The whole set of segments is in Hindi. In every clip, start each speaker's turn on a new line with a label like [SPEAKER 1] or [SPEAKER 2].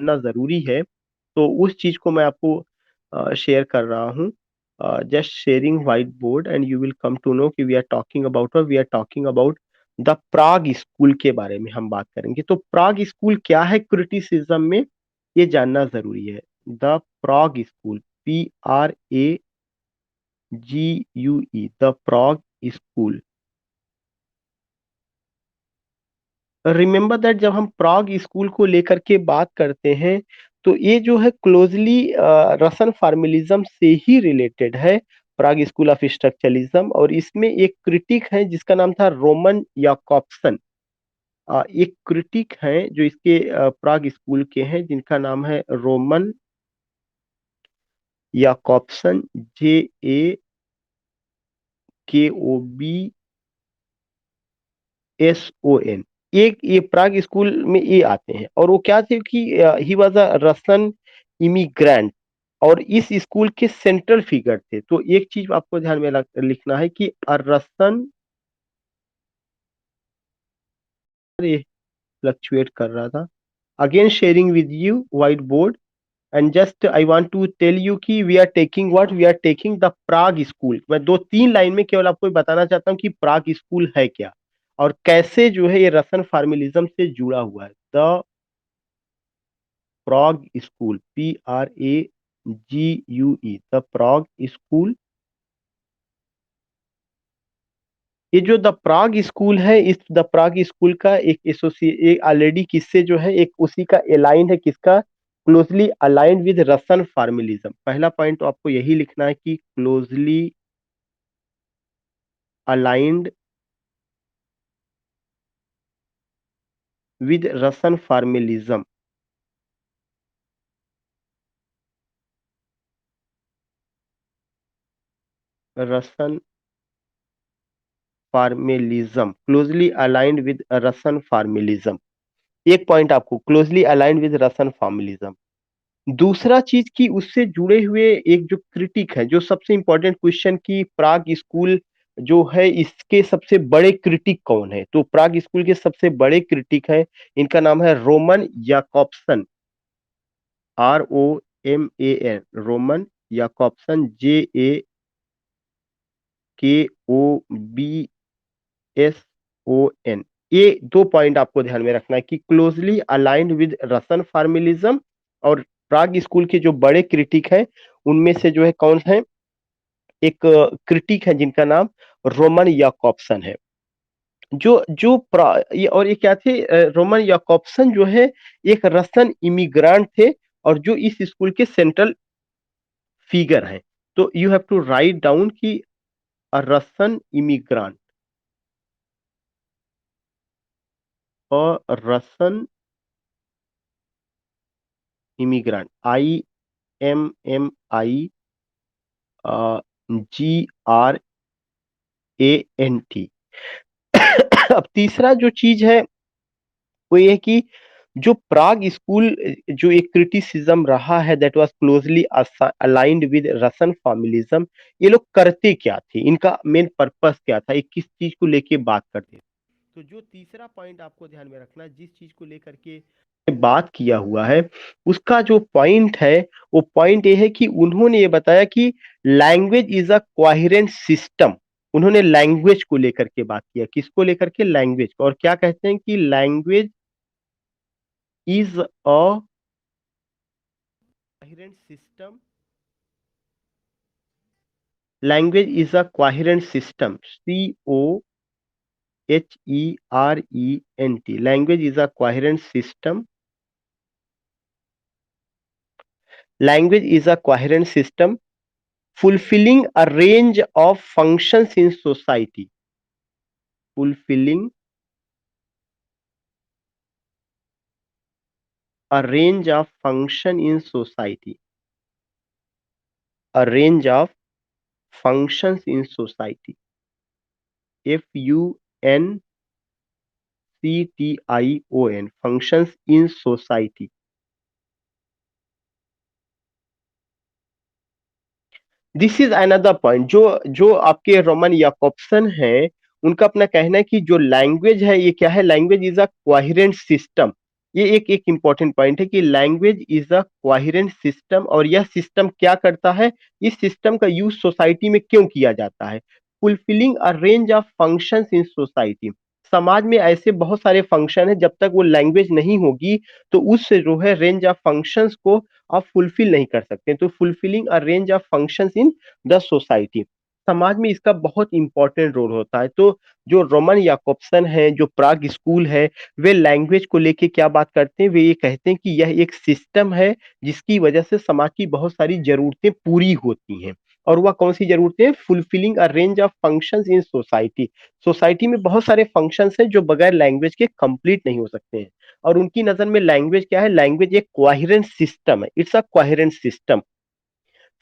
[SPEAKER 1] जानना ज़रूरी है, तो उस चीज़ को मैं आपको शेयर कर रहा हूँ। Just sharing white board and you will come to know कि we are talking about what we are talking about the Prague school के बारे में हम बात करेंगे। तो प्राग स्कूल क्या है क्रिटिसिज्म में, ये जानना ज़रूरी है। The Prague school, PRAGUE, the Prague school. Remember that जब हम प्राग स्कूल को लेकर के बात करते हैं, तो ये जो है क्लोजली रसन फॉर्मलिज्म से ही रिलेटेड है, प्राग स्कूल ऑफ स्ट्रक्चरलिज्म। और इसमें एक क्रिटिक है जिसका नाम था रोमन याकॉब्सन। एक क्रिटिक हैं जो इसके प्राग स्कूल के हैं, जिनका नाम है रोमन याकॉब्सन, JAKOBSON। एक ये प्राग स्कूल में ये आते हैं, और वो क्या थे कि he was a Roshan immigrant, और इस स्कूल के सेंट्रल फिगर थे। तो एक चीज आपको ध्यान में लिखना है कि रसन, फ्लक्चुएट कर रहा था। Again sharing with you white board, and just I want to tell you कि we are taking what, we are taking the Prague school. मैं दो तीन लाइन में केवल आपको बताना चाहता हूँ कि प्राग स्कूल है क्या, और कैसे जो है ये रसन फार्मलिज्म से जुड़ा हुआ है। The Prague school, PRAGUE, the Prague school. ये जो द प्राग स्कूल है, इस द प्राग स्कूल का एक एसोसिएट ऑलरेडी किससे जो है, एक उसी का अलाइन है, किसका, क्लोजली अलाइंड विद रसन फार्मलिज्म। पहला पॉइंट तो आपको यही लिखना है कि closely aligned with Roshan फार्मलिज्म। Roshan फार्मलिज्म, closely aligned with रसन फार्मलिज्म। एक पॉइंट आपको, क्लोजली अलाइंड विद रसन फार्मलिज्म। दूसरा चीज कि उससे जुड़े हुए एक जो क्रिटिक है, जो सबसे इंपॉर्टेंट क्वेश्चन की प्राग स्कूल जो है इसके सबसे बड़े क्रिटिक कौन है, तो प्राग स्कूल के सबसे बड़े क्रिटिक है, इनका नाम है रोमन याकॉब्सन, ROMAN, रोमन याकॉब्सन, JAKOBSON। ये दो पॉइंट आपको ध्यान में रखना है कि क्लोजली अलाइंड विद रसन फार्मलिज्म, और प्राग स्कूल के जो बड़े क्रिटिक हैं उनमें से जो है कौन है, एक क्रिटिक है जिनका नाम रोमन याकॉब्सन है। ये और ये क्या थे, रोमन याकॉब्सन जो है एक रसन इमिग्रांट थे, और जो इस स्कूल के सेंट्रल फिगर हैं। तो you have to write down कि रसन इमिग्रांट, और रसन इमिग्रांट, IMMIGRANT। अब तीसरा जो चीज है वो ये है कि जो प्राग स्कूल जो एक क्रिटिसिज्म रहा है, that was closely aligned with Roshan formalism. ये लोग करते क्या थे, इनका मेन पर्पस क्या था, ये किस चीज को लेके बात करते थे। तो जो तीसरा पॉइंट आपको ध्यान में रखना है, जिस चीज को लेकर के बात किया हुआ है, उसका जो पॉइंट है वो पॉइंट ये है कि उन्होंने ये बताया कि language is a coherent system. उन्होंने लैंग्वेज को लेकर के बात किया, किसको लेकर के, लैंग्वेज को। और क्या कहते हैं कि language is a coherent system, language is a coherent system, COHERENT, language is a coherent system, language is a coherent system fulfilling a range of functions in society, fulfilling a range of function in society, a range of functions in society, FUNCTION, functions in society। This is another point, जो जो आपके रोमन याकॉब्सन हैं, उनका अपना कहना है कि जो लैंग्वेज है ये क्या है, language is a coherent system. ये एक इंपॉर्टेंट पॉइंट है कि language is a coherent system, और यह सिस्टम क्या करता है, इस सिस्टम का यूज सोसाइटी में क्यों किया जाता है, fulfilling a range of functions in society. समाज में ऐसे बहुत सारे फंक्शन है, जब तक वो लैंग्वेज नहीं होगी तो उस जो है रेंज ऑफ फंक्शंस को आप फुलफिल नहीं कर सकते। तो fulfilling a range of functions in the society, समाज में इसका बहुत इंपॉर्टेंट रोल होता है। तो जो रोमन याकोब्सन है, जो प्राग स्कूल है, वे लैंग्वेज को लेके क्या बात करते हैं, वे ये कहते हैं कि यह एक सिस्टम है जिसकी वजह से समाज की बहुत सारी जरूरतें पूरी होती हैं। और वह कौन सी जरूरतें हैं, fulfilling a range of functions in society. Society में बहुत सारे फंक्शंस हैं जो बगैर लैंग्वेज के कंप्लीट नहीं हो सकते हैं। और उनकी नजर में लैंग्वेज क्या है, लैंग्वेज एक कोहेरेंट सिस्टम है, इट्स अ कोहेरेंट सिस्टम।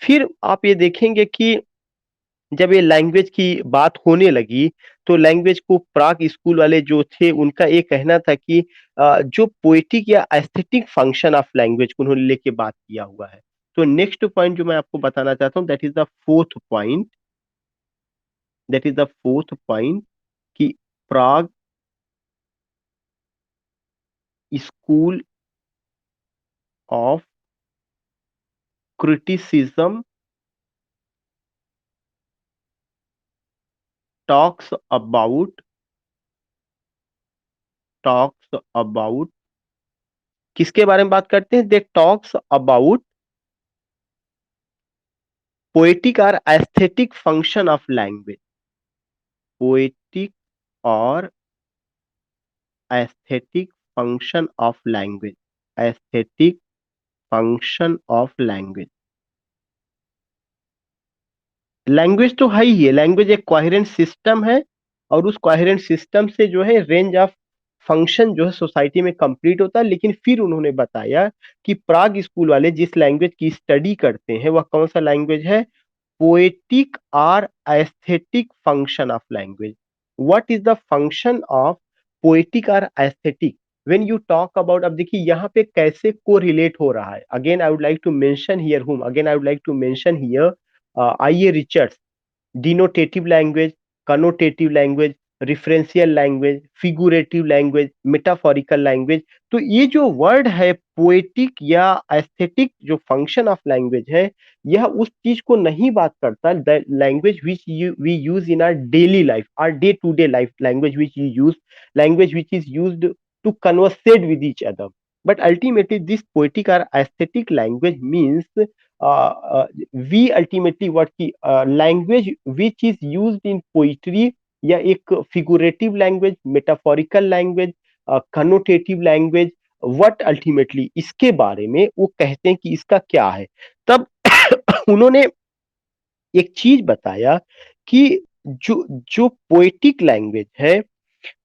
[SPEAKER 1] फिर आप ये देखेंगे कि जब ये लैंग्वेज की बात होने लगी, तो लैंग्वेज को प्राग स्कूल वाले जो थे उनका ये कहना था कि जो पोएटिक या एस्थेटिक फंक्शन ऑफ लैंग्वेज को उन्होंने लेके बात किया हुआ है। तो नेक्स्ट पॉइंट जो मैं आपको बताना चाहता हूँ, that is the fourth point, that is the fourth point, कि Prague school of criticism talks about talks about किसके बारे में बात करते हैं, दे टॉक्स अबाउट पोएटिक और aesthetic function of language, poetic और aesthetic function of language, aesthetic function of language. Language तो है ही है, लैंग्वेज एक कोहेरेंट सिस्टम है, और उस कोहेरेंट सिस्टम से जो है रेंज ऑफ फंक्शन जो है सोसाइटी में कंप्लीट होता है। लेकिन फिर उन्होंने बताया कि प्राग स्कूल वाले जिस लैंग्वेज की स्टडी करते हैं वह कौन सा लैंग्वेज है, poetic or aesthetic function of language. What is the function of poetic or aesthetic? When you talk about, अब देखिए यहाँ पे कैसे को रिलेट हो रहा है, again I would like to mention here whom, again I would like to mention here I A Richards, denotative language, connotative language, referential language, figurative language, metaphorical language. तो ये जो वर्ड है पोएटिक या एस्थेटिक, जो फंक्शन ऑफ लैंग्वेज है, यह उस चीज को नहीं बात करता, the language which we use in our daily life, our day to day life, language which you use, language which is used to conversate with each other. But ultimately, this poetic or aesthetic language means we ultimately what की language which is used in poetry, या एक figurative language, metaphorical language, connotative language, what ultimately इसके बारे में वो कहते हैं कि इसका क्या है। तब उन्होंने एक चीज बताया कि जो जो पोएटिक लैंग्वेज है,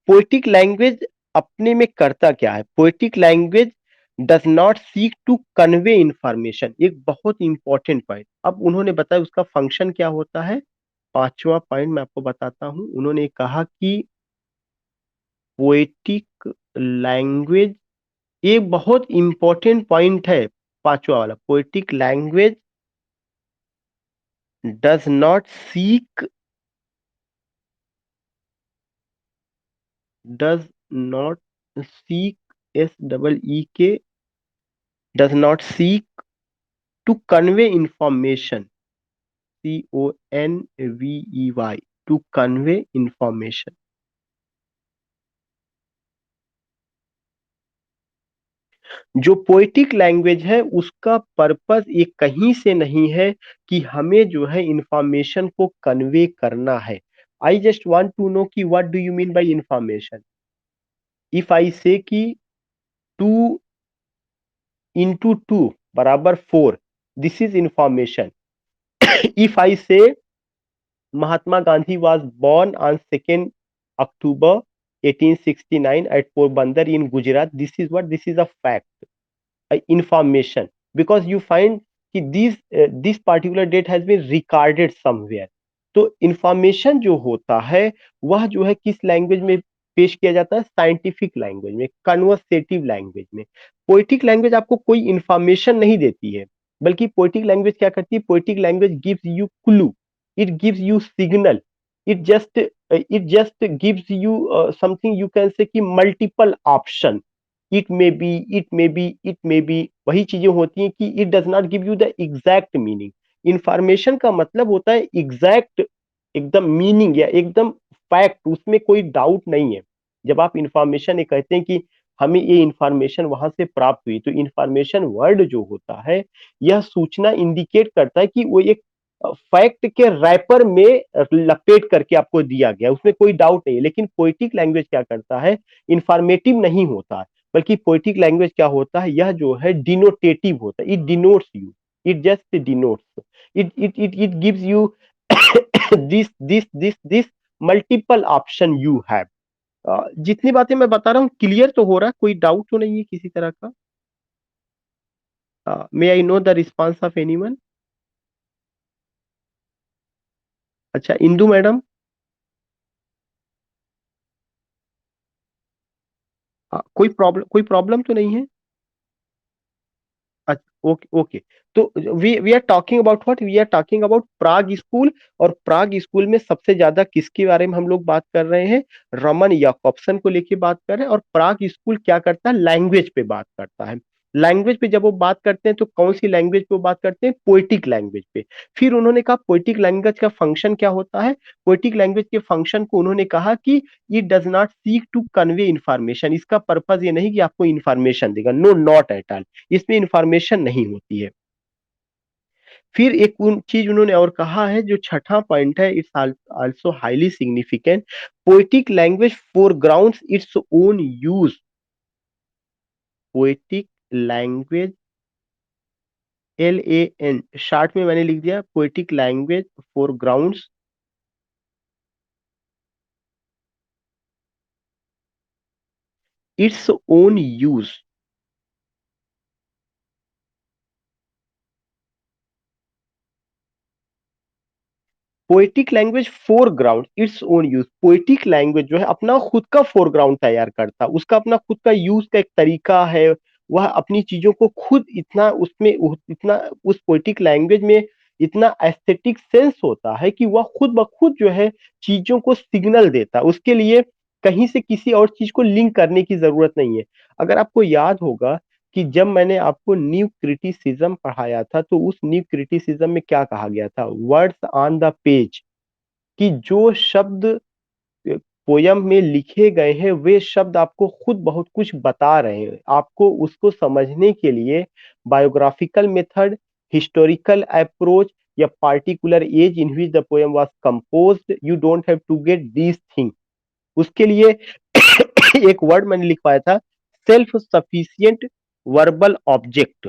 [SPEAKER 1] पोएटिक लैंग्वेज अपने में करता क्या है, poetic language does not seek to convey information, एक बहुत इंपॉर्टेंट पॉइंट। अब उन्होंने बताया उसका फंक्शन क्या होता है, पांचवा पॉइंट मैं आपको बताता हूं। उन्होंने कहा कि पोएटिक लैंग्वेज, एक बहुत इंपॉर्टेंट पॉइंट है पांचवा वाला, poetic language does not seek, does not seek, S double E K, does not seek to convey information, CONVEY, to convey information. जो पोएटिक लैंग्वेज है उसका पर्पस ये कहीं से नहीं है कि हमें जो है इंफॉर्मेशन को कन्वे करना है। I just want to know कि what do you mean by information. If I say कि 2 into 2 बराबर 4, this is information. If I say Mahatma Gandhi was born on 2nd October 1869 at Porbandar in Gujarat. This is what? This is a fact, information. Because you find कि this particular date has been recorded somewhere. तो इंफॉर्मेशन जो होता है वह जो है किस लैंग्वेज में पेश किया जाता है, साइंटिफिक लैंग्वेज में, कन्वर्सेटिव लैंग्वेज में। पोएटिक लैंग्वेज आपको कोई इंफॉर्मेशन नहीं देती है, बल्कि पोएटिक लैंग्वेज क्या करती है, poetic language gives you clue, it gives you signal, it just gives you something you can say कि multiple option, it may be, it may be, it may be, वही चीजें होती हैं कि it does not give you the exact meaning. Information का मतलब होता है एग्जैक्ट, एकदम मीनिंग या एकदम फैक्ट, उसमें कोई डाउट नहीं है। जब आप इंफॉर्मेशन ये कहते हैं कि हमें ये इंफॉर्मेशन वहां से प्राप्त हुई, तो इंफॉर्मेशन वर्ड जो होता है, यह सूचना इंडिकेट करता है कि वो एक फैक्ट के रैपर में लपेट करके आपको दिया गया, उसमें कोई डाउट नहीं है। लेकिन पोइटिक लैंग्वेज क्या करता है, इंफॉर्मेटिव नहीं होता है, बल्कि पोइटिक लैंग्वेज क्या होता है, यह जो है डिनोटेटिव होता है, it denotes you, it just denotes, it gives you this multiple option you have. जितनी बातें मैं बता रहा हूँ क्लियर तो हो रहा है, कोई डाउट तो नहीं है किसी तरह का? May I know the response of anyone? अच्छा, इंदू मैडम, कोई प्रॉब्लम तो नहीं है? अच्छा, ओके ओके। तो we are talking about what, we are talking about Prague school. और प्राग स्कूल में सबसे ज्यादा किसके बारे में हम लोग बात कर रहे हैं? रमन याकॉब्सन को लेके बात कर रहे हैं। और प्राग स्कूल क्या करता है, लैंग्वेज पे बात करता है। लैंग्वेज पे जब वो बात करते हैं तो कौन सी लैंग्वेज पे वो बात करते हैं? पोइटिक लैंग्वेज पे। फिर उन्होंने कहा पोइटिक लैंग्वेज का फंक्शन क्या होता है। पोइटिक लैंग्वेज के फंक्शन को उन्होंने कहा कि it does not seek to convey information, इसका पर्पज ये नहीं कि आपको इंफॉर्मेशन देगा, नो नॉट एट ऑल, इसमें इंफॉर्मेशन नहीं होती है। फिर एक उन चीज उन्होंने और कहा है, जो छठा पॉइंट है, it's also highly significant, poetic language foregrounds its own use. Poetic language, LAN short में मैंने लिख दिया, poetic language foregrounds its own use. Poetic language foreground its own use, poetic language जो है अपना खुद का फोरग्राउंड तैयार करता, उसका अपना खुद का यूज का एक तरीका है। वह अपनी चीजों को खुद इतना उसमें इतना उस पोएटिक लैंग्वेज में इतना एस्थेटिक सेंस होता है कि वह खुद ब खुद जो है चीजों को सिग्नल देता है, उसके लिए कहीं से किसी और चीज को लिंक करने की जरूरत नहीं है। अगर आपको याद होगा कि जब मैंने आपको न्यू क्रिटिसिज्म पढ़ाया था, तो उस न्यू क्रिटिसिज्म में क्या कहा गया था, वर्ड्स ऑन द पेज, कि जो शब्द पोयम में लिखे गए हैं वे शब्द आपको खुद बहुत कुछ बता रहे हैं। आपको उसको समझने के लिए बायोग्राफिकल मेथड, हिस्टोरिकल अप्रोच, या particular age in which the poem was composed, you don't have to get these thing. उसके लिए एक वर्ड मैंने लिखवाया था, सेल्फ सफिशिएंट वर्बल ऑब्जेक्ट,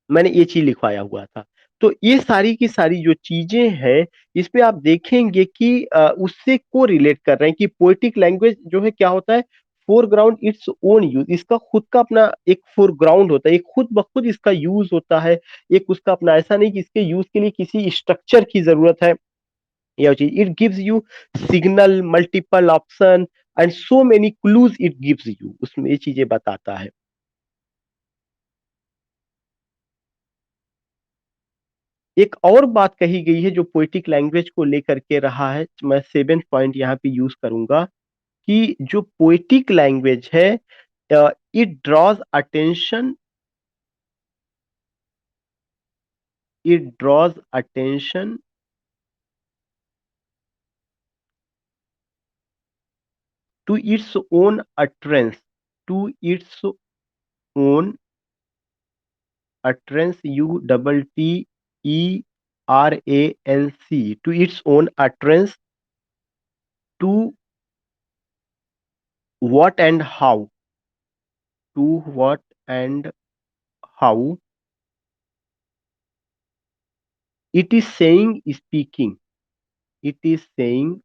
[SPEAKER 1] मैंने ये चीज लिखवाया हुआ था। तो ये सारी की सारी जो चीजें हैं, इसमें आप देखेंगे कि उससे को रिलेट कर रहे हैं कि पोएटिक लैंग्वेज जो है क्या होता है, फोरग्राउंड इट्स ओन यूज, इसका खुद का अपना एक फोरग्राउंड होता है, एक खुद ब खुद इसका यूज होता है। एक उसका अपना, ऐसा नहीं कि इसके यूज के लिए किसी स्ट्रक्चर की जरूरत है। यह चीज, it gives you signal, multiple option and so many clues it gives you, उसमें ये चीजें बताता है। एक और बात कही गई है जो पोएटिक लैंग्वेज को लेकर के रहा है, मैं सेवेंथ पॉइंट यहाँ पे यूज करूंगा, कि जो पोएटिक लैंग्वेज है, it draws attention, it draws attention to its own utterance, to its own utterance, UTTERANC, to its own utterance, to what and how, to what and how it is saying speaking, it is saying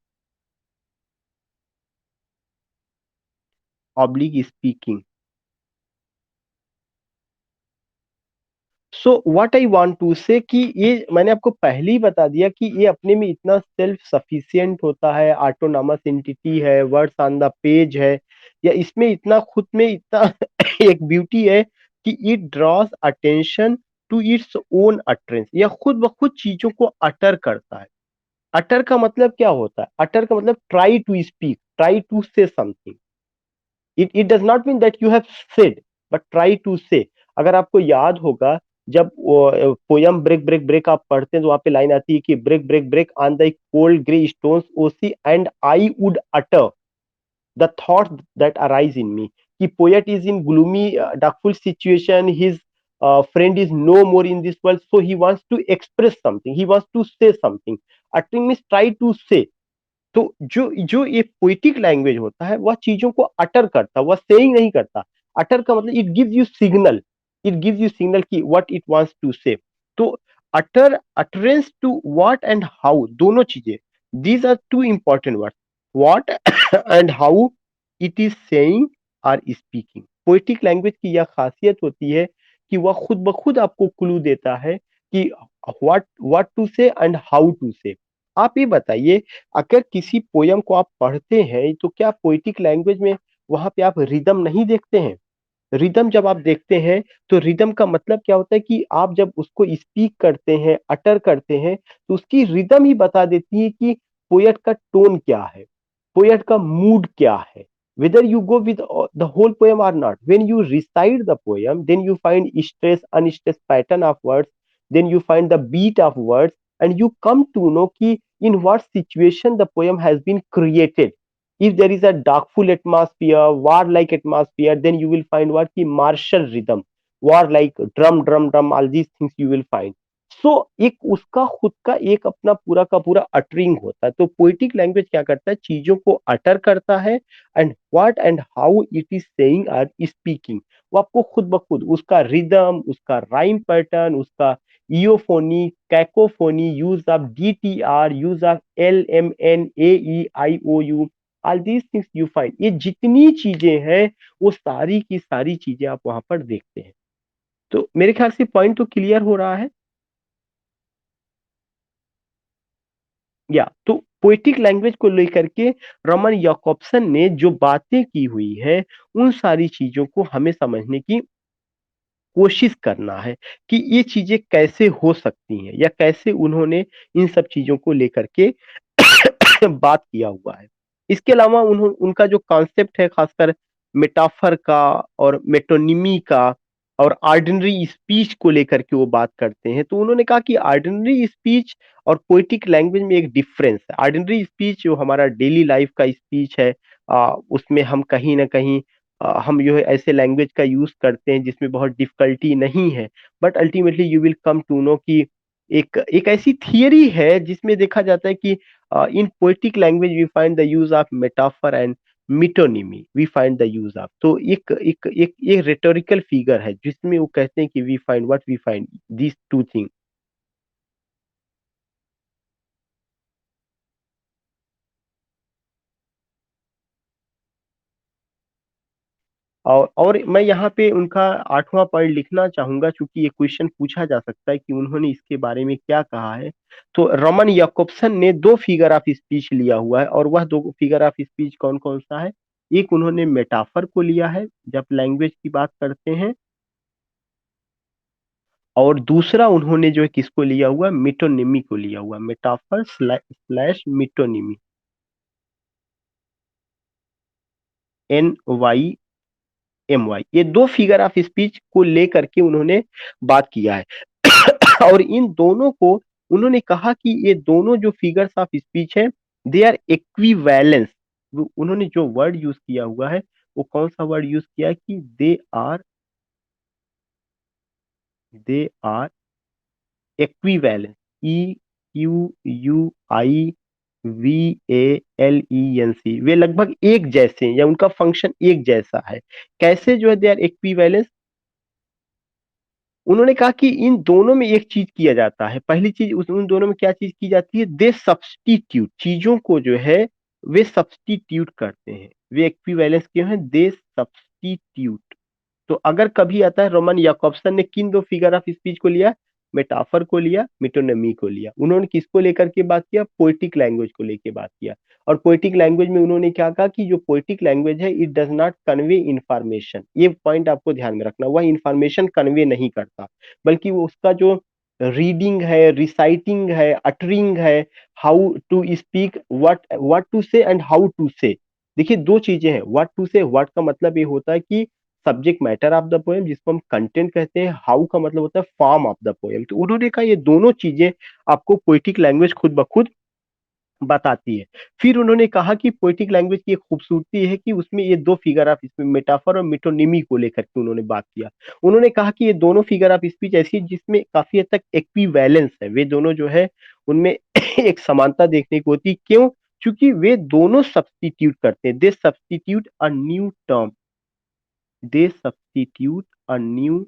[SPEAKER 1] oblique speaking। So what I want to say, कि ये मैंने आपको पहले ही बता दिया कि ये अपने में इतना सेल्फ सफिशिएंट होता है, ऑटोनॉमस एंटिटी है, वर्ड्स ऑन द पेज है, या इसमें इतना खुद में इतना एक ब्यूटी है कि it draws attention to its own utterance, या खुद ब खुद चीजों को अटर करता है। अटर का मतलब क्या होता है, अटर का मतलब try to speak, try to say something. It does not mean that you have said, but try to say. अगर आपको याद होगा, जब पोयम ब्रेक ब्रेक ब्रेक आप पढ़ते हैं तो वहां पे लाइन आती है कि break break break on the cold grey stones O sea and I would utter the thoughts that arise in me. कि poet is in gloomy, darkful situation. His friend is no more in this world, so he wants to express something. He wants to say something. Uttering means try to say. तो जो जो ये पोइटिक लैंग्वेज होता है, वह चीजों को अटर करता, वह सेइंग नहीं करता। अटर का मतलब it gives you signal, it gives you signal कि what it wants to say. तो utter, utterance to what and how, दोनों चीजें, these are two important words. What and how it is saying or speaking. Poetic language की यह खासियत होती है कि वह खुद ब खुद आपको क्लू देता है कि what what to say and how to से। आप ये बताइए, अगर किसी पोयम को आप पढ़ते हैं तो क्या पोइटिक लैंग्वेज में वहां पे आप रिदम नहीं देखते हैं? रिदम जब आप देखते हैं तो रिदम का मतलब क्या होता है कि आप जब उसको स्पीक करते हैं, अटर करते हैं, तो उसकी रिदम ही बता देती है कि पोयट का टोन क्या है, पोयट का मूड क्या है। whether you go with the whole poem or not, when you recite the poem, then you find stress unstressed pattern of words, then you find the beat of words, and you come to know ki in what situation the poem has been created. If there is a darkful atmosphere, war-like atmosphere, then you will find what ki martial rhythm, war-like drum, drum, drum. All these things you will find. सो एक उसका खुद का एक अपना पूरा का पूरा अटरिंग होता है। तो पोइटिक लैंग्वेज क्या करता है, चीजों को अटर करता है, and what and how it is saying or speaking. वो आपको खुद ब खुद उसका रिदम, उसका राइम पैटर्न, उसका euphony, cacophony, use of DTR, use of LMN AEIOU, all these things you find. ये जितनी चीजें हैं वो सारी की सारी चीजें आप वहां पर देखते हैं। तो मेरे ख्याल से पॉइंट तो क्लियर हो रहा है। या तो पोएटिक लैंग्वेज को लेकर के रमन याकोब्सन ने जो बातें की हुई है, उन सारी चीजों को हमें समझने की कोशिश करना है कि ये चीजें कैसे हो सकती हैं या कैसे उन्होंने इन सब चीजों को लेकर के बात किया हुआ है। इसके अलावा उनका जो कॉन्सेप्ट है, खासकर मेटाफर का और मेटोनिमी का और ऑर्डिनरी स्पीच को लेकर के वो बात करते हैं। तो उन्होंने कहा कि ऑर्डिनरी स्पीच और पोएटिक लैंग्वेज में एक डिफरेंस है। ऑर्डिनरी स्पीच जो हमारा डेली लाइफ का स्पीच है, उसमें हम कहीं ना कहीं हम जो है ऐसे लैंग्वेज का यूज करते हैं जिसमें बहुत डिफिकल्टी नहीं है। But ultimately you will come to know कि एक एक ऐसी थियरी है जिसमें देखा जाता है कि in poetic language we find the use of metaphor and metonymy, we find the use of। तो एक ये rhetorical figure है जिसमें वो कहते हैं कि we find what we find these two things। और मैं यहाँ पे उनका 8वां पॉइंट लिखना चाहूंगा, चूंकि ये क्वेश्चन पूछा जा सकता है कि उन्होंने इसके बारे में क्या कहा है। तो रमन याकोब्सन ने दो फिगर ऑफ स्पीच लिया हुआ है, और वह दो फिगर ऑफ स्पीच कौन कौन सा है? एक उन्होंने मेटाफर को लिया है जब लैंग्वेज की बात करते हैं, और दूसरा उन्होंने जो है किसको लिया हुआ, मिटोनिमी को लिया हुआ, मेटाफर स्लैश मिटोनिमी, NYMY। ये दो फिगर ऑफ स्पीच को लेकर के उन्होंने बात किया है। और इन दोनों को उन्होंने कहा कि ये दोनों जो फिगर्स ऑफ स्पीच है, दे आर इक्विवेलेंस। उन्होंने जो वर्ड यूज किया हुआ है, वो कौन सा वर्ड यूज किया है कि दे आर इक्विवेलेंस, EQUIVALENC। वे लगभग एक जैसे हैं या उनका फंक्शन एक जैसा है। कैसे जो है दे आर इक्विवेलेंस? उन्होंने कहा कि इन दोनों में एक चीज किया जाता है। पहली चीज उन दोनों में क्या चीज की जाती है, दे सब्स्टिट्यूट, चीजों को जो है वे सब्स्टिट्यूट करते हैं। वे इक्विवेलेंस क्यों है, दे सब्स्टिट्यूट। तो अगर कभी आता है, रोमन याकॉब्सन ने किन दो फिगर ऑफ स्पीच को लिया, मेटाफर को लिया, मिटोनमी को लिया। उन्होंने किसको लेकर के बात किया, पोएटिक लैंग्वेज को लेकर बात किया। और पोएटिक लैंग्वेज में उन्होंने क्या कहा कि जो पोएटिक लैंग्वेज है, it does not convey information. ये पॉइंट आपको ध्यान में रखना, वह इंफॉर्मेशन कन्वे नहीं करता, बल्कि वो उसका जो रीडिंग है, रिसाइटिंग है, अटरिंग है, how to speak, what what to say and how to say, देखिए दो चीजें हैं, व्हाट टू से, व्हाट का मतलब ये होता है कि subject matter of the poem जिसको हम कंटेंट कहते हैं, हाउ का मतलब होता है फॉर्म ऑफ द पोएम। तो उन्होंने कहा ये दोनों चीजें आपको पोइटिक लैंग्वेज खुद ब खुद बताती है। फिर उन्होंने कहा कि पोएटिक लैंग्वेज की एक खूबसूरती है कि उसमें ये दो फिगर ऑफ इसमें मेटाफर और मेटोनिमी को लेकर के उन्होंने बात किया। उन्होंने कहा कि ये दोनों फिगर ऑफ स्पीच ऐसी है जिसमें काफी हद तक एक्विवैलेंस है, वे दोनों जो है उनमें एक समानता देखने को होती। क्यों? क्योंकि वे दोनों सब्स्टिट्यूट करते हैं, they substitute a new term, they substitute a new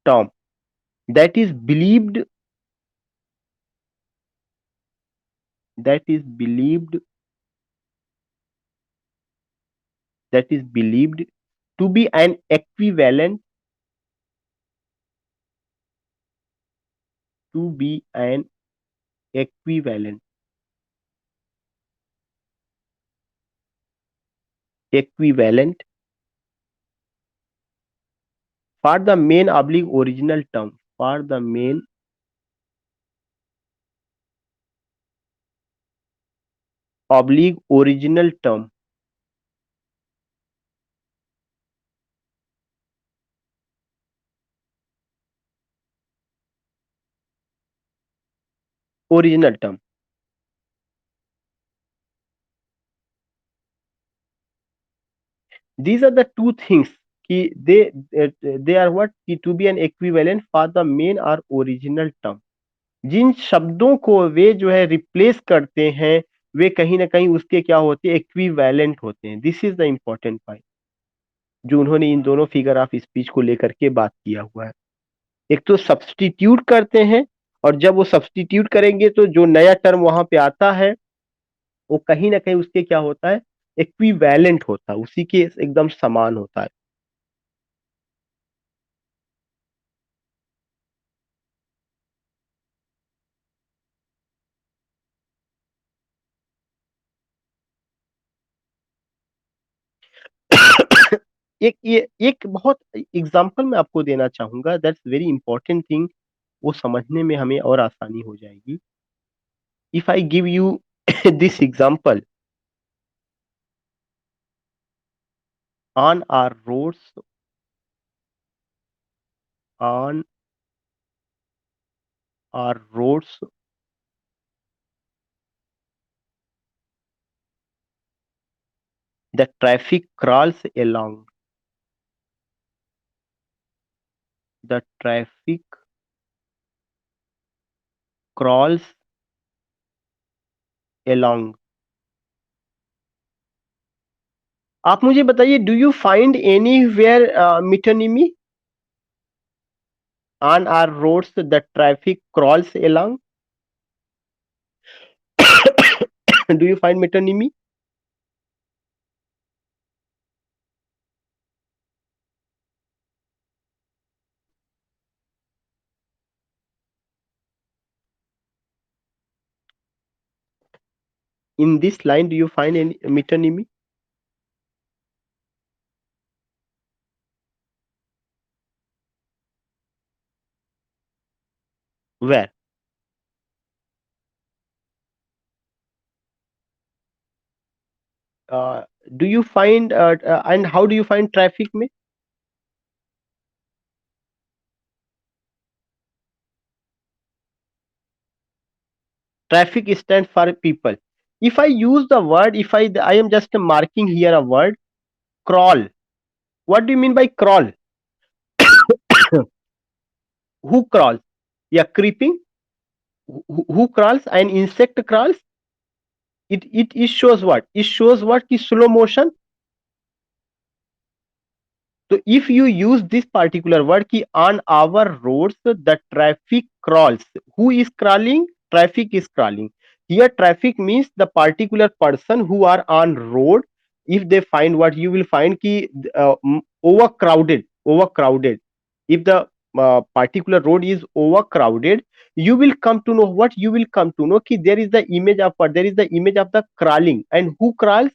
[SPEAKER 1] term that is believed, that is believed that is believed to be an equivalent, to be an equivalent equivalent for the main oblique original term, for the main oblique original term, original term. These are the two things कि they are what कि to be an equivalent for the main or original term। जिन शब्दों को वे जो है रिप्लेस करते हैं, वे कहीं ना कहीं उसके क्या होते हैं, एक्विवेलेंट होते हैं। This is the important point जो उन्होंने इन दोनों फिगर ऑफ स्पीच को लेकर के बात किया हुआ है। एक तो सब्स्टिट्यूट करते हैं, और जब वो सब्स्टिट्यूट करेंगे तो जो नया टर्म वहां पे आता है वो कहीं ना कहीं उसके क्या होता है, इक्विवेलेंट होता है, उसी के एकदम समान होता है। एक ये एक बहुत एग्जांपल मैं आपको देना चाहूंगा, दैट्स वेरी इंपॉर्टेंट थिंग, वो समझने में हमें और आसानी हो जाएगी। If I give you this example, on our roads, on our roads the traffic crawls along, the traffic crawls along। आप मुझे बताइए, do you find anywhere metonymy, on our roads the traffic crawls along? Do you find metonymy in this line? Do you find any metonymy? Where? uh, do you find and how do you find traffic में? Traffic stand for people. If I use the word, if I am just marking here a word, crawl. What do you mean by crawl? Who crawls? Yeah, creeping. Who crawls? An insect crawls. It shows what? It shows what? Ki slow motion. So if you use this particular word ki on our roads the traffic crawls, who is crawling? Traffic is crawling. Here traffic means the particular person who are on road. If they find, what you will find ki overcrowded, overcrowded. If the particular road is overcrowded, you will come to know what, you will come to know ki there is the image of what, there is the image of the crawling. And who crawls?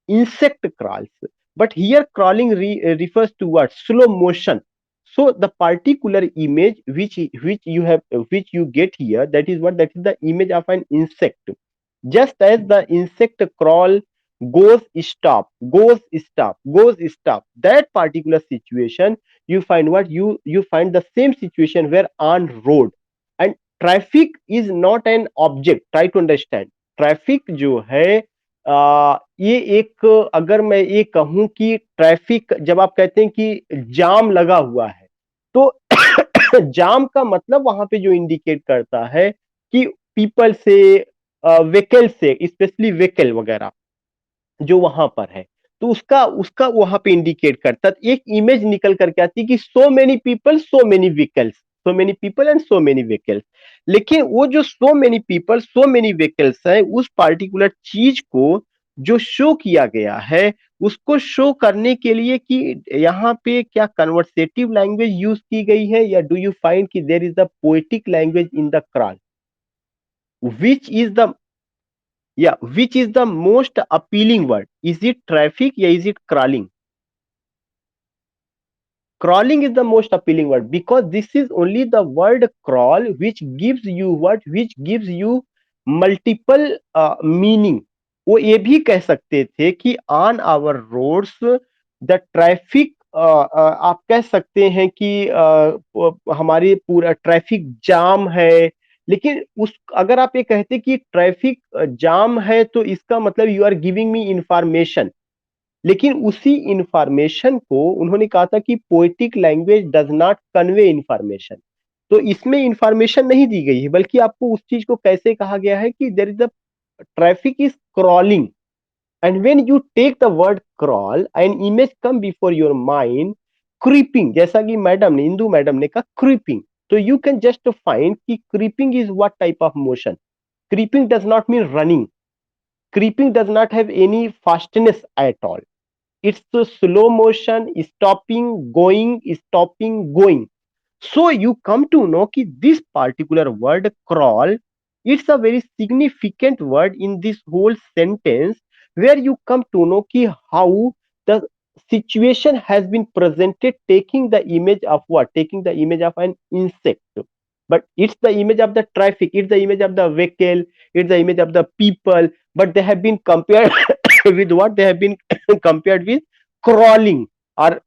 [SPEAKER 1] Insect crawls. But here crawling refers to what? Slow motion. So the particular image which you have, which you get here, that is what, that is the image of an insect. Just as the insect crawl goes stop, goes stop, goes stop. That particular situation, you find what you find the same situation where on road. And traffic is not an object. Try to understand. Traffic जो है ये एक, अगर मैं ये कहूं कि ट्रैफिक, जब आप कहते हैं कि जाम लगा हुआ है, तो जाम का मतलब वहां पे जो इंडिकेट करता है कि पीपल से, व्हीकल से, स्पेशली व्हीकल वगैरह जो वहां पर है, तो उसका उसका वहां पे इंडिकेट करता है। एक इमेज निकल करके आती है कि so many people, so many vehicles, so many people and so many vehicles. लेकिन वो जो so many people, so many vehicles है, उस पार्टिकुलर चीज को जो शो किया गया है, उसको शो करने के लिए कि यहाँ पे क्या कन्वर्सेटिव लैंग्वेज यूज की गई है, या डू यू फाइंड कि there is the poetic language in the crawl, which is the, yeah, which is the most appealing word? Is it traffic or is it crawling? Crawling is the most appealing word because this is only the word crawl which gives you what? Which gives you multiple meaning. वो ये भी कह सकते थे कि on our roads the traffic, आप कह सकते हैं कि हमारी पूरा ट्रैफिक जाम है। लेकिन उस, अगर आप ये कहते कि ट्रैफिक जाम है, तो इसका मतलब you are giving me information. लेकिन उसी इंफॉर्मेशन को उन्होंने कहा था कि poetic language does not convey information. तो इसमें इंफॉर्मेशन नहीं दी गई है, बल्कि आपको उस चीज को कैसे कहा गया है कि there is the traffic is crawling. And when you take the word crawl, an image come before your mind, creeping, जैसा कि मैडम ने, इंदू मैडम ने कहा क्रीपिंग, तो यू कैन जस्ट फाइंड कि creeping is what type of motion. Creeping does not mean running, creeping does not have any fastness at all. It's a slow motion, stopping, going. So you come to know कि this particular word crawl, it's a very significant word in this whole sentence, where you come to know कि how the situation has been presented, taking the image of what? Taking the image of an insect. But it's the image of the traffic, it's the image of the vehicle, it's the image of the people, but they have been compared with what? They have been compared with crawling or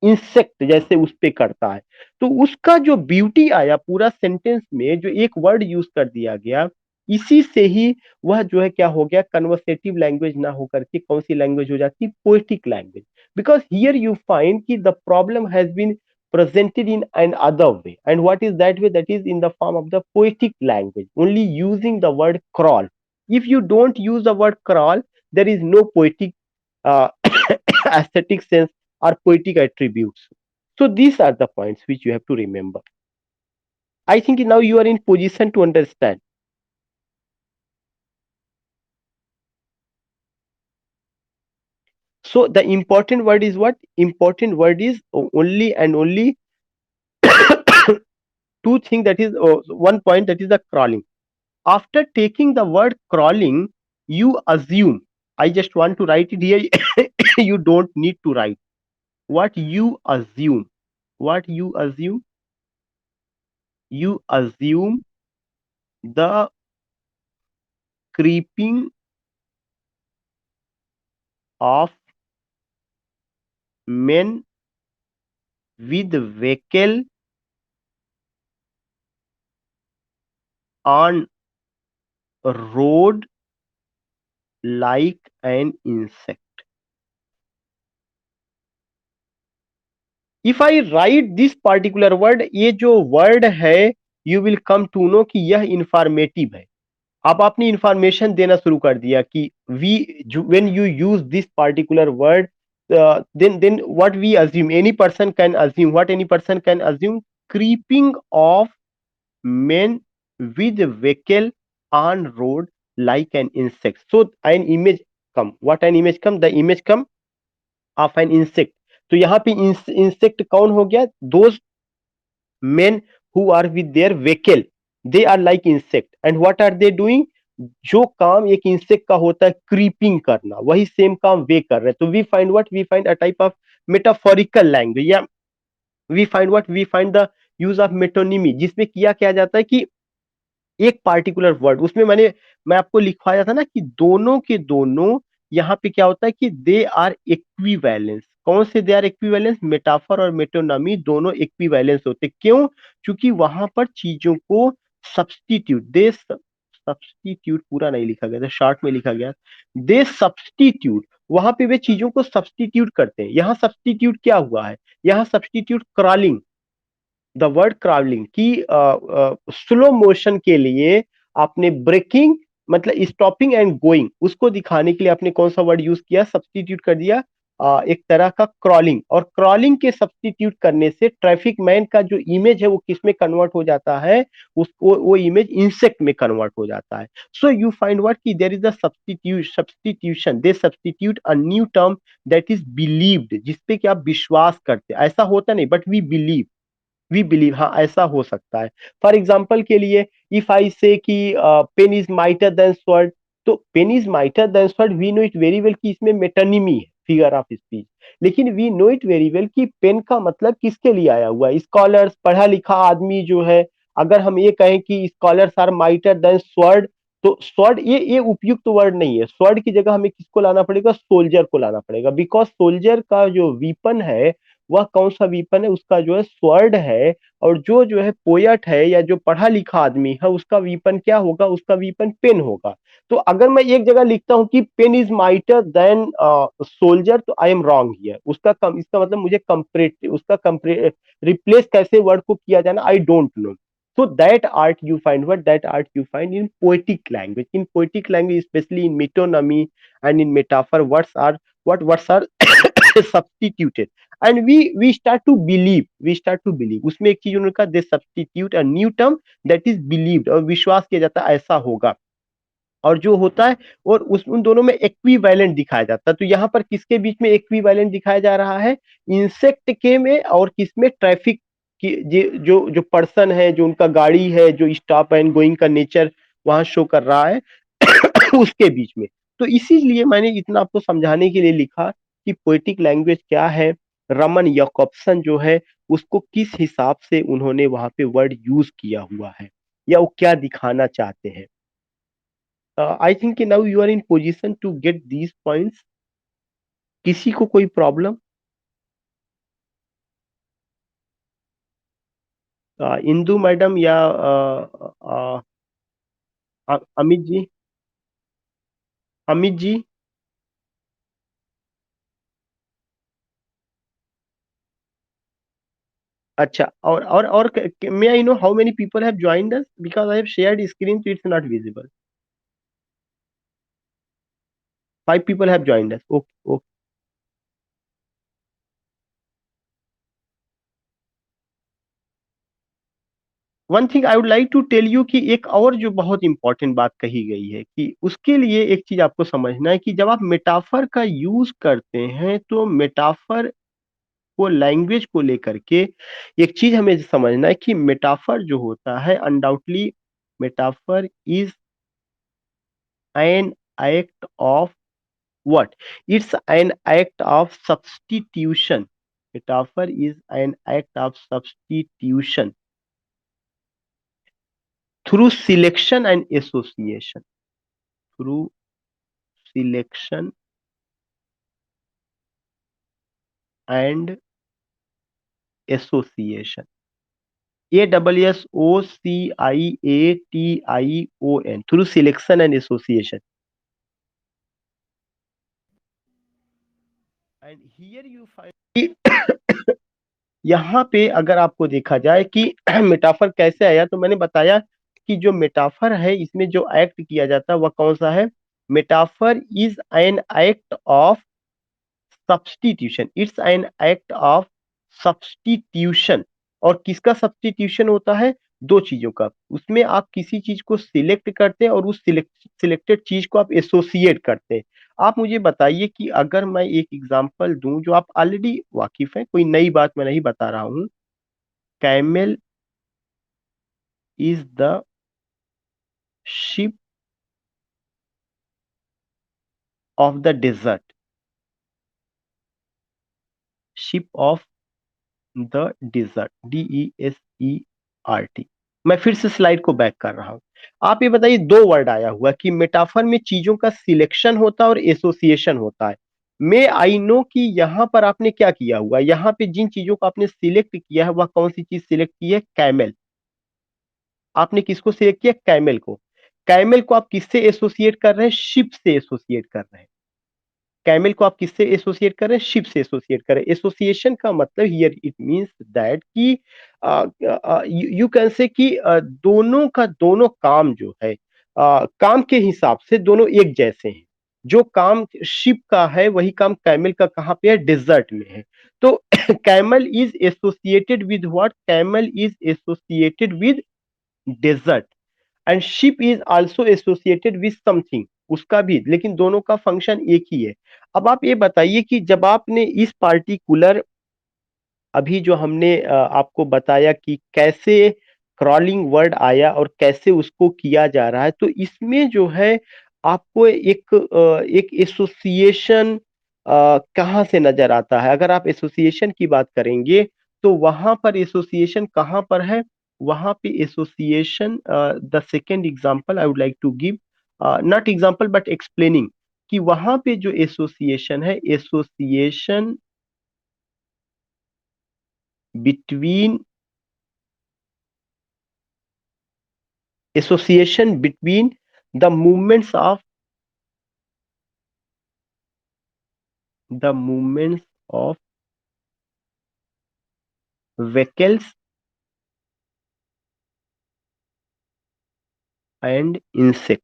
[SPEAKER 1] insect जैसे उस पे करता है। तो उसका जो ब्यूटी आया पूरा सेंटेंस में, जो एक वर्ड यूज कर दिया गया, इसी से ही वह जो है क्या हो गया, कन्वर्सेटिव लैंग्वेज ना होकर के कौन सी लैंग्वेज हो जाती, poetic language. Because here you find कि the problem has been presented in an other way, and what is that way? That is in the form of the poetic language, only using the word crawl. If you don't use the word crawl, there is no poetic uh, aesthetic sense or poetic attributes. So these are the points which you have to remember. I think now you are in position to understand. So the important word is what? Important word is only and only two things, that is one point, that is the crawling. After taking the word crawling, you assume. I just want to write it here. You don't need to write. What you assume. What you assume? You assume the creeping of men with vehicle on road like an insect. If I write this particular word, ये जो word है, you will come to know कि यह informative है। अब आपने इंफॉर्मेशन देना शुरू कर दिया कि we, when you use this particular word, then what we assume, any person can assume what? Any person can assume creeping of men with vehicle on road like an insect. So an image come. What an image come? The image come of an insect. तो यहाँ पे insect कौन हो गया? Those men who are with their vehicle, they are like insect. And what are they doing? जो काम एक इंसेक्ट का होता है क्रीपिंग करना, वही सेम काम वे कर रहे हैं। तो we find what? We find a type of metaphorical language, या we find what? We find the use of metonymy, जिसमें किया क्या जाता है कि एक पार्टिकुलर वर्ड, उसमें मैं आपको लिखवाया था ना कि दोनों के दोनों यहाँ पे क्या होता है कि दे आर इक्विवेलेंस। कौन से दे आर इक्विवेलेंस? मेटाफर और मेटोनमी दोनों इक्विवेलेंस होते। क्यों? क्योंकि वहां पर चीजों को सब्स्टिट्यूट दे सब्स्टिट्यूट पूरा नहीं लिखा गया था, शॉर्ट में लिखा गया, दे सब्स्टिट्यूट। वहां पे वे चीजों को सब्स्टिट्यूट करते हैं। यहाँ सब्स्टिट्यूट क्या हुआ है? यहाँ substitute crawling, the word crawling की स्लो मोशन के लिए आपने ब्रेकिंग मतलब स्टॉपिंग एंड गोइंग उसको दिखाने के लिए आपने कौन सा वर्ड यूज किया? सब्स्टिट्यूट कर दिया एक तरह का क्रॉलिंग। और क्रॉलिंग के सब्स्टिट्यूट करने से ट्रैफिक मैन का जो इमेज है वो किस में कन्वर्ट हो जाता है? उसको वो इमेज इंसेक्ट में कन्वर्ट हो जाता है। सो यू फाइंड व्हाट कि there is a substitution, they substitute a new term that is believed, जिसपे कि आप विश्वास करते हैं। ऐसा होता नहीं, बट वी बिलीव, हाँ ऐसा हो सकता है। फॉर एग्जाम्पल के लिए, इफ आई से कि pen is mightier than sword, तो pen is mightier than sword we know it very well कि इसमें मेटोनिमी है, फिगर ऑफ स्पीच। लेकिन we know it very well कि पेन का मतलब किसके लिए आया हुआ है? स्कॉलर्स, पढ़ा लिखा आदमी जो है। अगर हम ये कहें कि scholars are mightier than sword, तो स्वॉर्ड ये उपयुक्त वर्ड नहीं है। स्वॉर्ड की जगह हमें किसको लाना पड़ेगा? सोल्जर को लाना पड़ेगा, बिकॉज सोल्जर का जो वीपन है वह कौन सा वीपन है? उसका जो है स्वॉर्ड है। और जो है पोयट है या जो पढ़ा लिखा आदमी है उसका वीपन क्या होगा? उसका वीपन पेन होगा। तो अगर मैं एक जगह लिखता हूं कि pen is mightier than soldier, तो आई एम रॉन्ग हियर। इसका मतलब मुझे कंपरेट उसका कंपरे रिप्लेस कैसे वर्ड को किया जाना, I don't know. So that art you find, what that art you find in poetic language. In poetic language, especially in metonymy and in metaphor, words are substituted, and we start to believe उसमें एक चीज उन्होंने कहा, they substitute a new term that is believed, और विश्वास किया जाता है ऐसा होगा। और जो होता है, और उस उन दोनों में एक्विवेलेंट दिखाया जाता है। तो यहाँ पर किसके बीच में एक्विवेलेंट दिखाया जा रहा है? इंसेक्ट के में, और किसमें? ट्रैफिक की जो पर्सन है, जो उनका गाड़ी है, जो स्टॉप एंड गोइंग का नेचर वहां शो कर रहा है उसके बीच में। तो इसीलिए मैंने इतना आपको समझाने के लिए लिखा कि पोएटिक लैंग्वेज क्या है, रमन याकोब्सन जो है उसको किस हिसाब से उन्होंने वहां पे वर्ड यूज किया हुआ है, या वो क्या दिखाना चाहते हैं। I think now you are in position to get these points. किसी को कोई प्रॉब्लम? इंदु मैडम या अमित जी? अमित जी? अच्छा, और may I know how many people have joined us, because I have shared screen तो it's not visible. 5 people have joined us, okay, okay. One thing I would like to tell you कि एक और जो बहुत इंपॉर्टेंट बात कही गई है कि उसके लिए एक चीज आपको समझना है कि जब आप मेटाफर का यूज करते हैं तो मेटाफर को लैंग्वेज को लेकर के एक चीज हमें समझना है कि मेटाफर जो होता है undoubtedly, metaphor is an act of what? It's an act of substitution. Metaphor is an act of substitution through selection and association. Through selection and association. ASSOCIATION. Through selection and association. And here you find यहाँ पे अगर आपको देखा जाए कि मेटाफर कैसे आया, तो मैंने बताया कि जो मेटाफर है इसमें जो एक्ट किया जाता है वह कौन सा है? Metaphor is an act of substitution, it's an act of substitution. और किसका सब्स्टिट्यूशन होता है? दो चीजों का। उसमें आप किसी चीज को सिलेक्ट करते हैं और उस सिलेक्टेड चीज को आप एसोसिएट करते हैं। आप मुझे बताइए कि अगर मैं एक एग्जांपल दूं जो आप ऑलरेडी वाकिफ हैं, कोई नई बात मैं नहीं बता रहा हूं। Camel is the ship of the desert, ship of the desert, DESERT। मैं फिर से स्लाइड को बैक कर रहा हूं। आप ये बताइए, दो वर्ड आया हुआ कि मेटाफर में चीजों का सिलेक्शन होता है और एसोसिएशन होता है। मे आई नो कि यहां पर आपने क्या किया हुआ, यहां पे जिन चीजों को आपने सिलेक्ट किया है वह कौन सी चीज सिलेक्ट की है? कैमल। आपने किसको सिलेक्ट किया? कैमल को। कैमल को आप किससे एसोसिएट कर रहे हैं? शिप से एसोसिएट कर रहे हैं। कैमल को आप किससे एसोसिएट कर रहे हैं? शिप से एसोसिएट कर रहे हैं। एसोसिएशन का मतलब हियर इट मींस दैट कि यू कैन से कि दोनों का दोनों काम जो है, काम के हिसाब से दोनों एक जैसे हैं। जो काम शिप का है वही काम कैमल का कहाँ पे है? डिजर्ट में है। तो camel is associated with what? Camel is associated with desert, and ship is also associated with something, उसका भी, लेकिन दोनों का फंक्शन एक ही है। अब आप ये बताइए कि जब आपने इस पार्टिकुलर, अभी जो हमने आपको बताया कि कैसे क्रॉलिंग वर्ड आया और कैसे उसको किया जा रहा है, तो इसमें जो है आपको एक एसोसिएशन कहाँ से नजर आता है? अगर आप एसोसिएशन की बात करेंगे तो वहां पर एसोसिएशन कहाँ पर है? वहां पे association, the second example I would like to give, not example but explaining, कि वहां पे जो एसोसिएशन है, association between, association between the movements of vehicles and insect।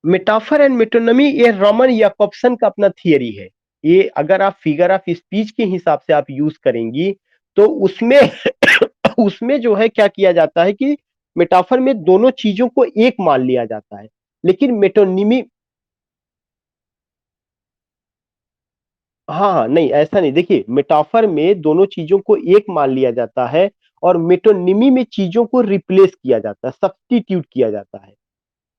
[SPEAKER 1] Metaphor and metonymy, ये रमन याकॉब्सन का अपना थियरी है। ये अगर आप फिगर ऑफ स्पीच के हिसाब से आप यूज करेंगी तो उसमें उसमें जो है क्या किया जाता है कि मेटाफर में दोनों चीजों को एक मान लिया जाता है, लेकिन मेटोनिमी, हाँ हाँ, नहीं ऐसा नहीं, देखिए मेटाफर में दोनों चीजों को एक मान लिया जाता है और मेटोनिमी में चीजों को रिप्लेस किया जाता है, सब्स्टिट्यूट किया जाता है।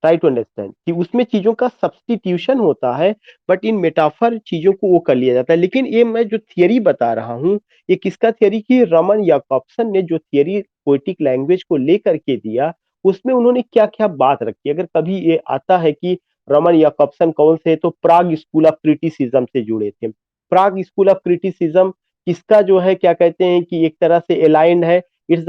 [SPEAKER 1] ट्राई टू अंडरस्टैंड कि उसमें चीजों का सब्स्टिट्यूशन होता है, बट इन मेटाफर चीजों को वो कर लिया जाता है। लेकिन ये मैं जो थियरी बता रहा हूँ, ये किसका थियरी? की रमन याकॉब्सन ने जो थियरी पोएटिक लैंग्वेज को लेकर के दिया, उसमें उन्होंने क्या क्या बात रखी। अगर कभी ये आता है कि रमन याकॉब्सन कौन से, तो प्राग स्कूल ऑफ क्रिटिसिज्म से जुड़े थे। प्राग स्कूल ऑफ क्रिटिसिज्म किसका जो है, क्या कहते हैं कि एक तरह से अलाइंड है, it's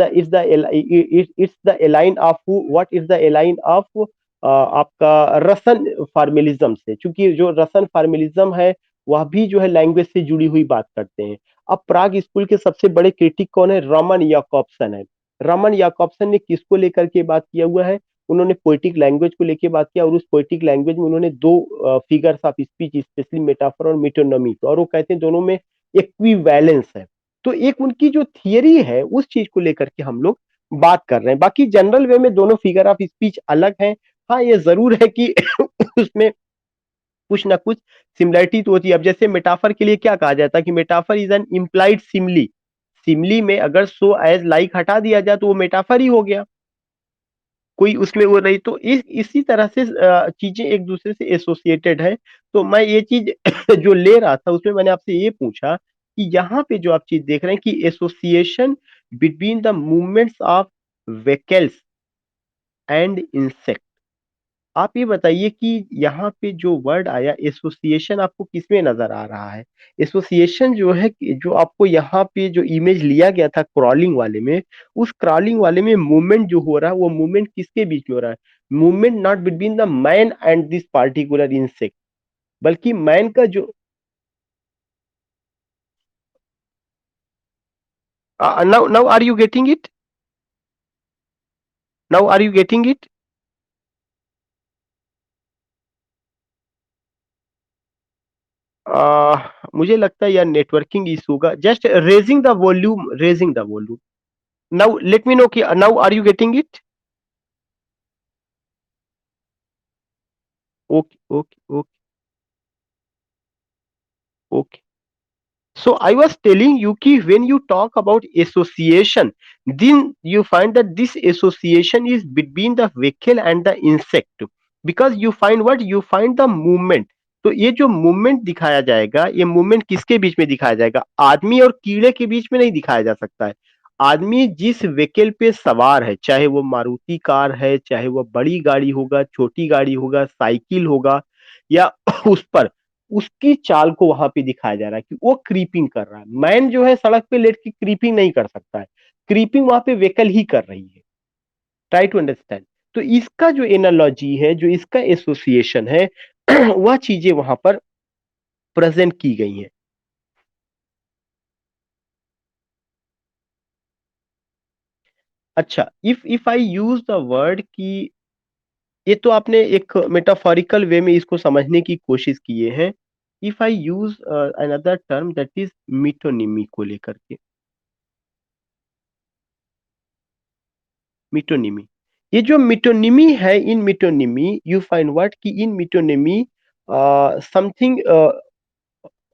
[SPEAKER 1] the align of what is the align of आपका रसन फार्मेलिज्म से, क्योंकि जो रसन फार्मेलिज्म है वह भी जो है लैंग्वेज से जुड़ी हुई बात करते हैं। अब प्राग स्कूल के सबसे बड़े क्रिटिक कौन है? रमन याकॉब्सन है। रमन याकॉब्सन ने किसको लेकर के बात किया हुआ है? उन्होंने पोएटिक लैंग्वेज को लेकर बात किया, और उस पोएटिक लैंग्वेज में उन्होंने दो figures of speech, specially metaphor और मेटोनमी, और वो कहते हैं दोनों में इक्विवेलेंस है। तो एक उनकी जो थियरी है उस चीज को लेकर के हम लोग बात कर रहे हैं। बाकी जनरल वे में दोनों फिगर ऑफ स्पीच अलग हैं। हाँ, ये जरूर है कि उसमें कुछ ना कुछ सिमिलरिटी तो होती है। अब जैसे मेटाफर के लिए क्या कहा जाता है कि metaphor is an implied Simli. Simli में अगर सो एज लाइक हटा दिया जाए तो वो मेटाफर ही हो गया, कोई उसमें वो नहीं। तो इसी तरह से चीजें एक दूसरे से एसोसिएटेड है। तो मैं ये चीज जो ले रहा था उसमें मैंने आपसे ये पूछा कि यहाँ पे जो आप चीज देख रहे हैं कि association between the movements of vehicles and insect, आप ये बताइए कि यहाँ पे जो वर्ड आया एसोसिएशन, आपको किसमें नजर आ रहा है? एसोसिएशन जो है जो आपको यहाँ पे जो इमेज लिया गया था क्रॉलिंग वाले में, उस क्रॉलिंग वाले में मूवमेंट जो हो रहा है वो मूवमेंट किसके बीच में हो रहा है? Movement not between the man and this particular insect, बल्कि मैन का जो, now now are you getting it? Now are you getting it? मुझे लगता है यार नेटवर्किंग इशू होगा। Just raising the volume, raising the volume. Now let me know कि now are you getting it? Okay okay okay okay. So I was telling you ki when you talk about association, then you find that this association is between the vehicle and the insect, because you find what, you find the movement. तो ये जो मूवमेंट दिखाया जाएगा, ये मूवमेंट किसके बीच में दिखाया जाएगा? आदमी और कीड़े के बीच में नहीं दिखाया जा सकता है। आदमी जिस व्हीकल पे सवार है, चाहे वो मारुति कार है, चाहे वो बड़ी गाड़ी होगा, छोटी गाड़ी होगा, साइकिल होगा, या उस पर उसकी चाल को वहां पे दिखाया जा रहा है कि वो क्रीपिंग कर रहा है। मैन जो है सड़क पे लेट के क्रीपिंग नहीं कर सकता है, क्रीपिंग वहां पे व्हीकल ही कर रही है। Try to understand. तो इसका जो एनालॉजी है, जो इसका एसोसिएशन है, वह चीजें वहां पर प्रेजेंट की गई हैं। अच्छा, if I use the word की, ये तो आपने एक मेटाफोरिकल वे में इसको समझने की कोशिश किए हैं। If I use another term that is metonymy को लेकर के, मिटोनिमी, ये जो मिटोनिमी है, in metonymy you find what कि in metonymy something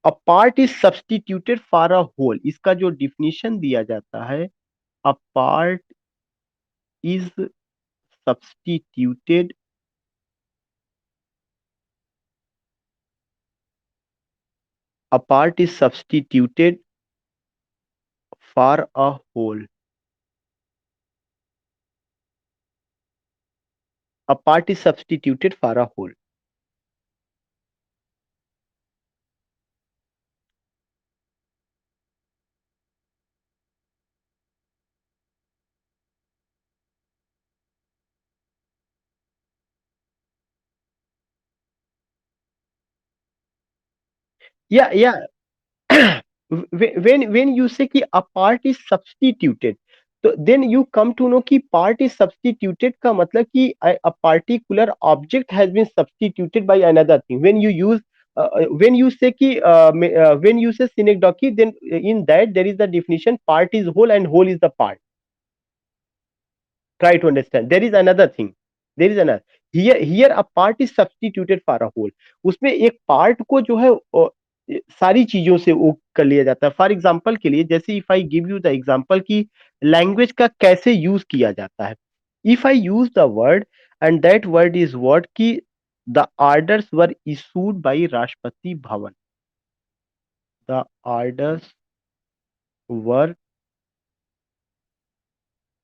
[SPEAKER 1] a part is substituted for a whole. इसका जो डिफिनीशन दिया जाता है, a part is substituted, a part is substituted for a whole, a part is substituted for a whole. या when you say कि a part is substituted, तो then you come to know कि part is substituted का मतलब कि a particular object has been substituted by another thing। when you use when you say कि when you say synecdoche, then in that there is the definition part is whole and whole is the part। try to understand, there is another thing, there is another, here a part is substituted for a whole। उसमें एक पार्ट को जो है सारी चीजों से वो कर लिया जाता है। फॉर एग्जांपल के लिए, जैसे if I give you the example कि लैंग्वेज का कैसे यूज किया जाता है, if I use the word and that word is what कि the orders were issued by Rashtrapati Bhavan, the orders were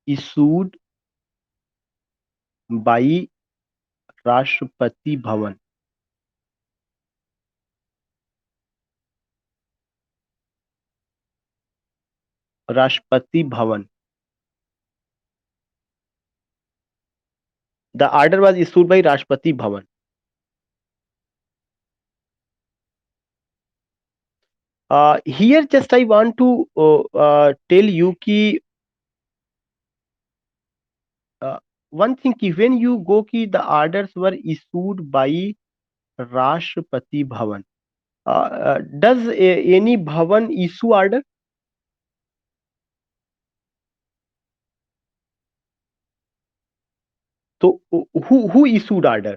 [SPEAKER 1] issued by Rashtrapati Bhavan, Rashtrapati Bhavan, the order was issued by Rashtrapati Bhavan। Here just I want to tell you कि one thing कि when you go कि the orders were issued by Rashtrapati Bhavan, does any Bhavan issue order? So who issued order?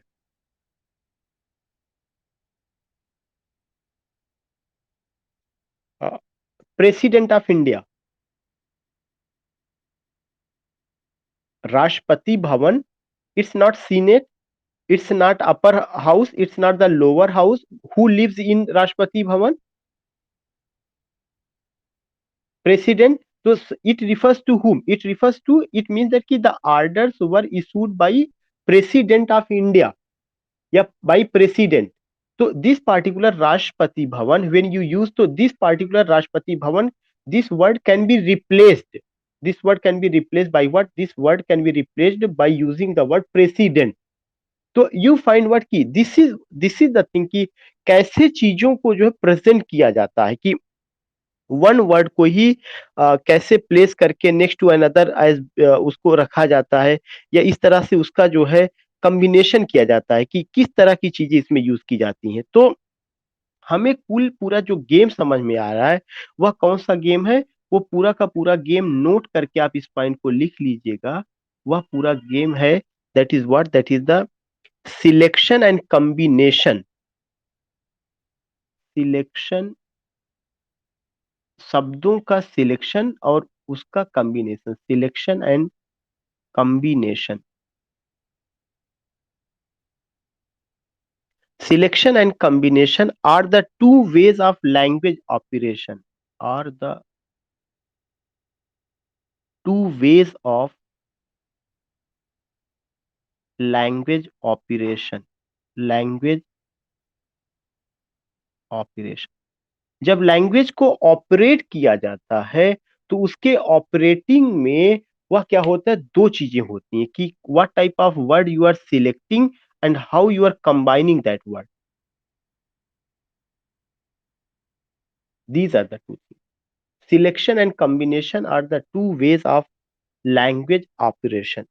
[SPEAKER 1] Uh, President of India, Rashtrapati Bhavan, it's not Senate, it's not upper house, it's not the lower house। Who lives in Rashtrapati Bhavan? President। तो it refers to whom? It refers to, it means that कि the orders were issued by president of India या by president। तो this particular Rashtrapati Bhavan, when you use to this particular Rashtrapati Bhavan, this word can be replaced, this word can be replaced by what? This word can be replaced by using the word president। तो यू फाइंड व्हाट की दिस इज द थिंग कि कैसे चीजों को जो है प्रेजेंट किया जाता है, कि वन वर्ड को ही कैसे प्लेस करके नेक्स्ट टू अनदर एज उसको रखा जाता है, या इस तरह से उसका जो है कॉम्बिनेशन किया जाता है कि किस तरह की चीजें इसमें यूज की जाती हैं। तो हमें कुल पूरा जो गेम समझ में आ रहा है, वह कौन सा गेम है? वो पूरा का पूरा गेम नोट करके आप इस पॉइंट को लिख लीजिएगा। वह पूरा गेम है, that is what, that is the selection and combination, selection शब्दों का सिलेक्शन और उसका combination, selection and combination, selection and combination are the two ways of language operation, are the two ways of language operation, language operation. जब लैंग्वेज को ऑपरेट किया जाता है तो उसके ऑपरेटिंग में वह क्या होता है, दो चीजें होती हैं कि what type of word you are selecting and how you are combining that word, these are the two things, selection and combination are the two ways of language operation.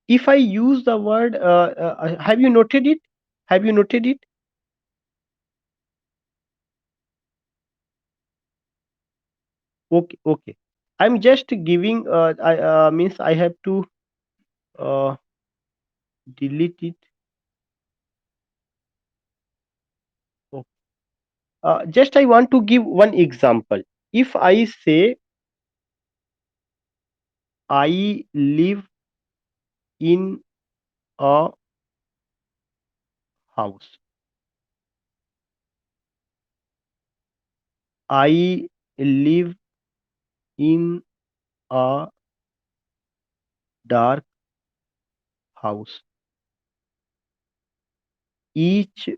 [SPEAKER 1] If I use the word, have you noted it? Have you noted it? Okay, okay. I'm just giving. I means I have to uh, delete it. Okay. Just I want to give one example. If I say I live in a house, I live in a dark house. Each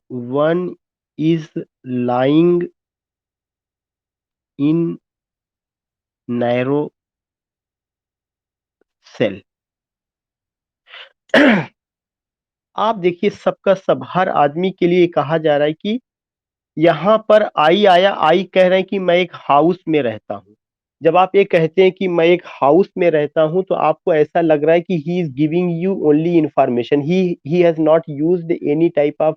[SPEAKER 1] one is lying in narrow cell. आप देखिए सबका सब हर आदमी के लिए कहा जा रहा है कि यहाँ पर आई आया, आई कह रहे हैं कि मैं एक हाउस में रहता हूँ। जब आप ये कहते हैं कि मैं एक हाउस में रहता हूँ तो आपको ऐसा लग रहा है कि he is giving you only information, he has not used any type of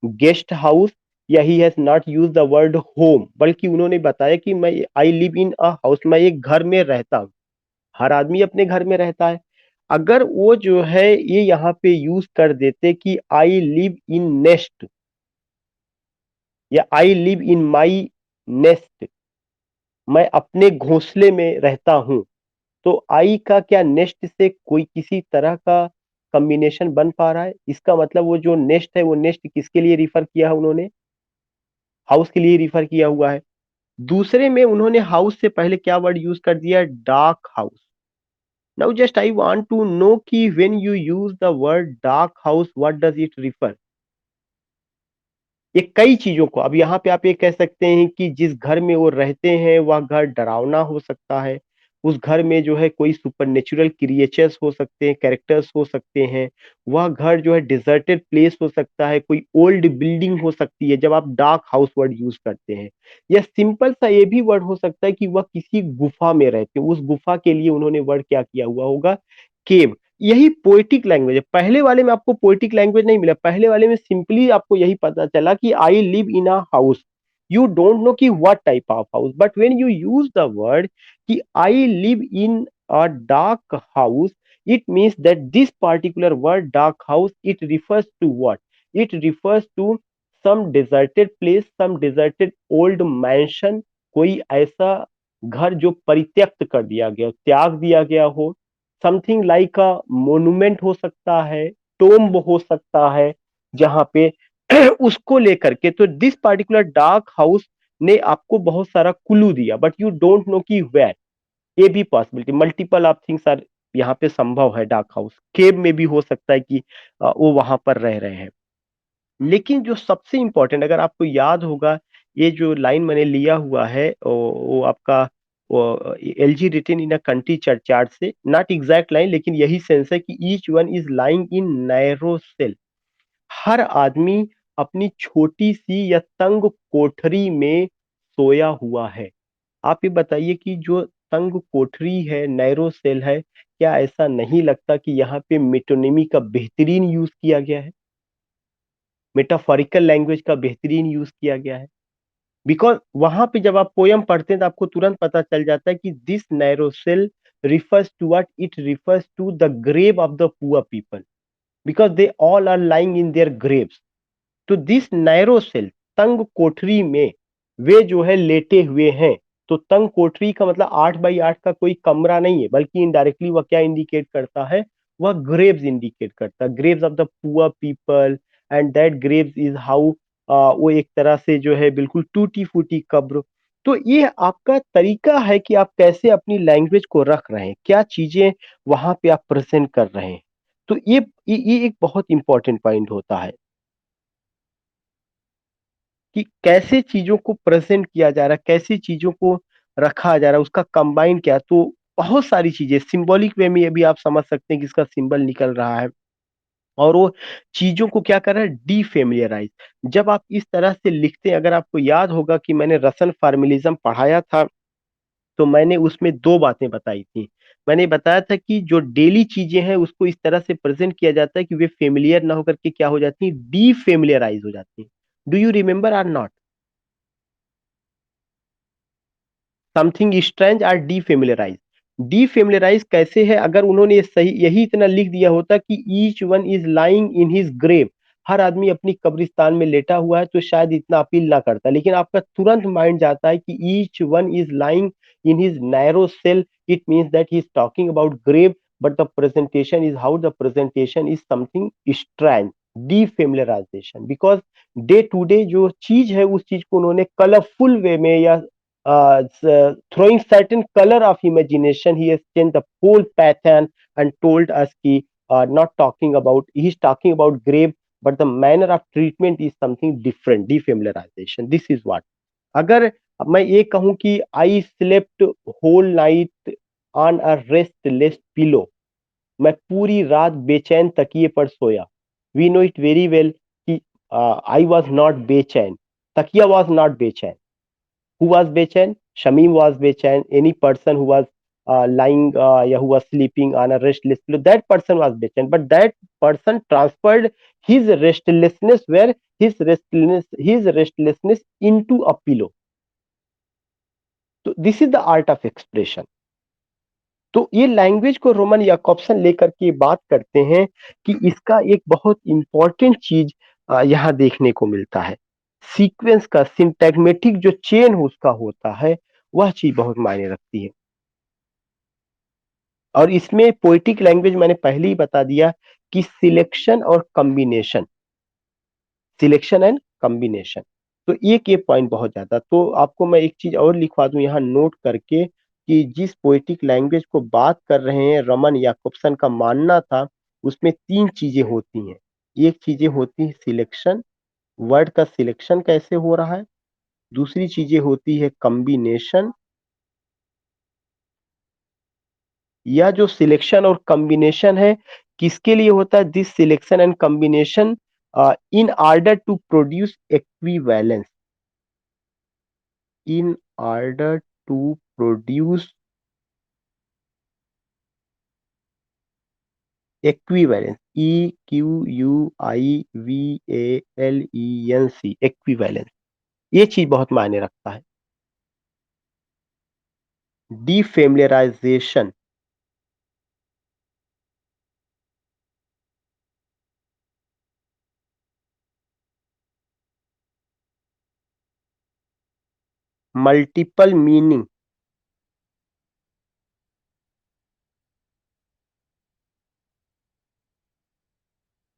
[SPEAKER 1] guest house या he has not use the word home, बल्कि उन्होंने बताया कि मैं आई लिव इन अ हाउस, मैं एक घर में रहता हूँ। हर आदमी अपने घर में रहता है। अगर वो जो है ये यहाँ पे यूज कर देते कि आई लिव इन नेस्ट या आई लिव इन माई नेस्ट, मैं अपने घोंसले में रहता हूं, तो आई का क्या नेस्ट से कोई किसी तरह का कॉम्बिनेशन बन पा रहा है? इसका मतलब वो जो नेस्ट है वो नेस्ट किसके लिए रिफर किया है उन्होंने? हाउस के लिए रिफर किया हुआ है। दूसरे में उन्होंने हाउस से पहले क्या वर्ड यूज कर दिया? Dark house. Now just I want to know कि when you use the word dark house what does it refer? ये कई चीजों को, अब यहाँ पे आप ये कह सकते हैं कि जिस घर में वो रहते हैं वह घर डरावना हो सकता है, उस घर में जो है कोई सुपरनेचुरल क्रिएचर्स हो सकते हैं, कैरेक्टर्स हो सकते हैं, वह घर जो है डिजर्टेड प्लेस हो सकता है, कोई ओल्ड बिल्डिंग हो सकती है जब आप डार्क हाउस वर्ड यूज करते हैं, या सिंपल सा ये भी वर्ड हो सकता है कि वह किसी गुफा में रहते हैं, उस गुफा के लिए उन्होंने वर्ड क्या किया हुआ होगा? केव। यही पोएटिक लैंग्वेज है। पहले वाले में आपको पोएटिक लैंग्वेज नहीं मिला, पहले वाले में सिंपली आपको यही पता चला कि I live in a house, you don't know कि what type of house, but when you use the word कि I live in a dark house, it means that this particular word dark house, it refers to what? It refers to some deserted place, some deserted old mansion, कोई ऐसा घर जो परित्यक्त कर दिया गया, त्याग दिया गया हो, समथिंग लाइक अ मोन्यूमेंट हो सकता है, टोम्ब हो सकता है, जहां पे उसको लेकर के, तो दिस पार्टिकुलर डार्क हाउस ने आपको बहुत सारा क्लू दिया, बट यू डोंट नो कि वेयर। ये भी possibility, multiple of things are यहाँ पे संभव है। डार्क हाउस केव में भी हो सकता है कि वो वहां पर रह रहे हैं। लेकिन जो सबसे इंपॉर्टेंट, अगर आपको याद होगा, ये जो लाइन मैंने लिया हुआ है वो आपका elegy written in a country churchyard से, नॉट एग्जैक्ट लाइन लेकिन यही सेंस है कि each one is lying in narrow cell. हर आदमी अपनी छोटी सी या तंग कोठरी में सोया हुआ है। आप ये बताइए कि जो तंग कोठरी है, नैरो सेल है, क्या ऐसा नहीं लगता कि यहाँ पे मेटोनिमी का बेहतरीन यूज किया गया है, मेटाफोरिकल लैंग्वेज का बेहतरीन यूज किया गया है? बिकॉज वहां पे जब आप पोयम पढ़ते हैं तो आपको तुरंत पता चल जाता है कि this narrow cell refers to what, it refers to the grave of the poor people, because they all are lying in their graves. तो दिस नैरो सेल, तंग कोठरी में वे जो है लेटे हुए हैं। तो तंग कोठरी का मतलब 8 बाई 8 का कोई कमरा नहीं है, बल्कि इनडायरेक्टली वह क्या इंडिकेट करता है, वह ग्रेव्स इंडिकेट करता है, Graves of the poor people. And that Graves is how, वो एक तरह से जो है बिल्कुल टूटी फूटी कब्र। तो ये आपका तरीका है कि आप कैसे अपनी लैंग्वेज को रख रहे हैं, क्या चीजें वहां पे आप प्रेजेंट कर रहे हैं। तो ये एक बहुत इंपॉर्टेंट पॉइंट होता है कि कैसे चीजों को प्रेजेंट किया जा रहा है, कैसे चीजों को रखा जा रहा है, उसका कंबाइन क्या। तो बहुत सारी चीजें सिंबॉलिक वे में अभी आप समझ सकते हैं कि इसका सिंबल निकल रहा है, और वो चीजों को क्या कर रहा है, डीफेमिलियराइज। जब आप इस तरह से लिखते हैं, अगर आपको याद होगा कि मैंने रसन फॉर्मलिज्म पढ़ाया था, तो मैंने उसमें दो बातें बताई थी। मैंने बताया था कि जो डेली चीजें हैं उसको इस तरह से प्रेजेंट किया जाता है कि वे फेमिलियर ना होकर के क्या हो जाती हैं, डीफेमिलियराइज हो जाती हैं। Do you remember or not? Something strange or defamiliarize. Defamiliarize कैसे है, अगर उन्होंने सही यही इतना लिख दिया होता कि each one is lying in his grave, हर आदमी अपनी कब्रिस्तान में लेटा हुआ है, तो शायद इतना अपील ना करता। लेकिन आपका तुरंत माइंड जाता है कि each one is lying in his narrow cell, it means that he is talking about grave, but the presentation is how, the presentation is something strange, defamiliarization. Because day to day जो चीज है उस चीज को उन्होंने कलरफुल वे में या throwing certain color of imagination, he has changed the whole pattern and told us ki, not talking about, he is talking about grave, but the manner of treatment is something different, defamiliarization, this is what। अगर मैं ये कहूं कि I slept whole night on a restless pillow, मैं पूरी रात बेचैन तकिए पर सोया, we know it very well कि आई वॉज नॉट बेचैन, तकिया वॉज नॉट बेचैन। Who was Bechen? Shamim was Bechen. Any person who was lying, yeah, who was sleeping on a restless pillow, that person was Bechen. But that person transferred his restlessness, where his restlessness into a pillow. So this is the art of expression। तो ये लैंग्वेज को रोमन याकॉब्सन लेकर के बात करते हैं कि इसका एक बहुत इंपॉर्टेंट चीज यहाँ देखने को मिलता है, सीक्वेंस का सिंटैग्मेटिक जो चेन उसका होता है, वह चीज बहुत मायने रखती है। और इसमें पोएटिक लैंग्वेज मैंने पहले ही बता दिया कि सिलेक्शन और कॉम्बिनेशन, सिलेक्शन एंड कॉम्बिनेशन। तो एक ये पॉइंट बहुत ज्यादा, तो आपको मैं एक चीज और लिखवा दूं यहाँ नोट करके कि जिस पोएटिक लैंग्वेज को बात कर रहे हैं रमन याकूबसन का मानना था, उसमें तीन चीजें होती हैं। एक चीजें होती है सिलेक्शन, वर्ड का सिलेक्शन कैसे हो रहा है। दूसरी चीजें होती है कॉम्बिनेशन, या जो सिलेक्शन और कॉम्बिनेशन है किसके लिए होता है, this selection and combination in order to produce equivalence, in order to produce equivalence, EQUIVALENC, equivalence। ये चीज बहुत मायने रखता है। डिफेमिलियराइजेशन, मल्टीपल मीनिंग,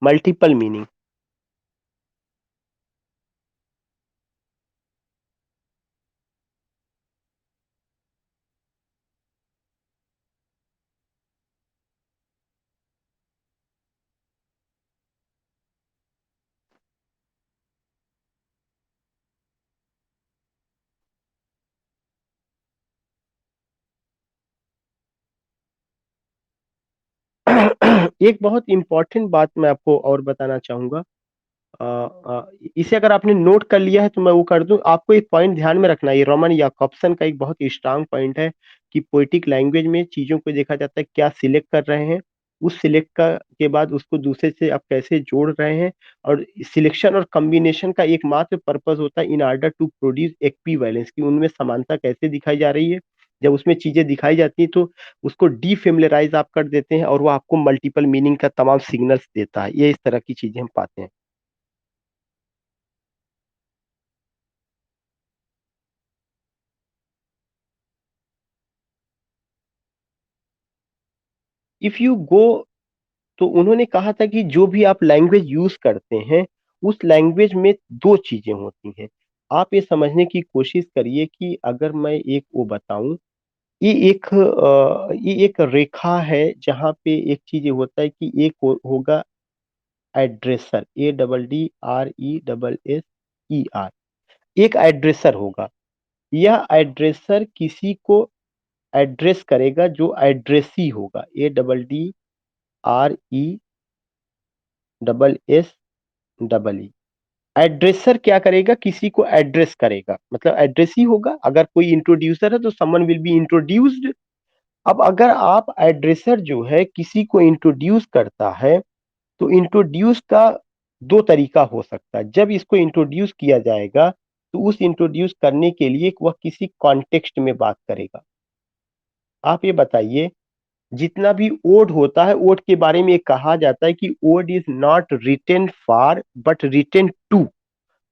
[SPEAKER 1] मल्टीपल मीनिंग। एक बहुत इंपॉर्टेंट बात मैं आपको और बताना चाहूंगा। इसे अगर आपने नोट कर लिया है तो मैं वो कर दूं, आपको एक पॉइंट ध्यान में रखना है, ये रोमन याकॉब्सन का एक बहुत स्ट्रांग पॉइंट है कि पोएटिक लैंग्वेज में चीजों को देखा जाता है क्या सिलेक्ट कर रहे हैं, उस सिलेक्ट का के बाद उसको दूसरे से आप कैसे जोड़ रहे हैं। और सिलेक्शन और कॉम्बिनेशन का एकमात्र पर्पस होता है in order to produce equivalence, की उनमें समानता कैसे दिखाई जा रही है। जब उसमें चीजें दिखाई जाती हैं तो उसको डीफेमिलराइज आप कर देते हैं और वो आपको मल्टीपल मीनिंग का तमाम सिग्नल्स देता है। ये इस तरह की चीजें हम पाते हैं। इफ यू गो, तो उन्होंने कहा था कि जो भी आप लैंग्वेज यूज करते हैं उस लैंग्वेज में दो चीजें होती हैं। आप ये समझने की कोशिश करिए कि अगर मैं एक वो बताऊं, ये एक रेखा है जहां पे एक चीज ये होता है कि एक होगा एड्रेसर, ADDRESSER, एक एड्रेसर होगा। यह एड्रेसर किसी को एड्रेस करेगा जो एड्रेसी होगा, ADDRESSEE। एड्रेसर क्या करेगा, किसी को एड्रेस करेगा, मतलब एड्रेस ही होगा। अगर कोई इंट्रोड्यूसर है तो समवन विल बी इंट्रोड्यूस्ड। अब अगर आप एड्रेसर जो है किसी को इंट्रोड्यूस करता है, तो इंट्रोड्यूस का दो तरीका हो सकता है। जब इसको इंट्रोड्यूस किया जाएगा तो उस इंट्रोड्यूस करने के लिए वह किसी कॉन्टेक्स्ट में बात करेगा। आप ये बताइए, जितना भी ओड होता है, ओड के बारे में कहा जाता है कि ode is not written for but written to.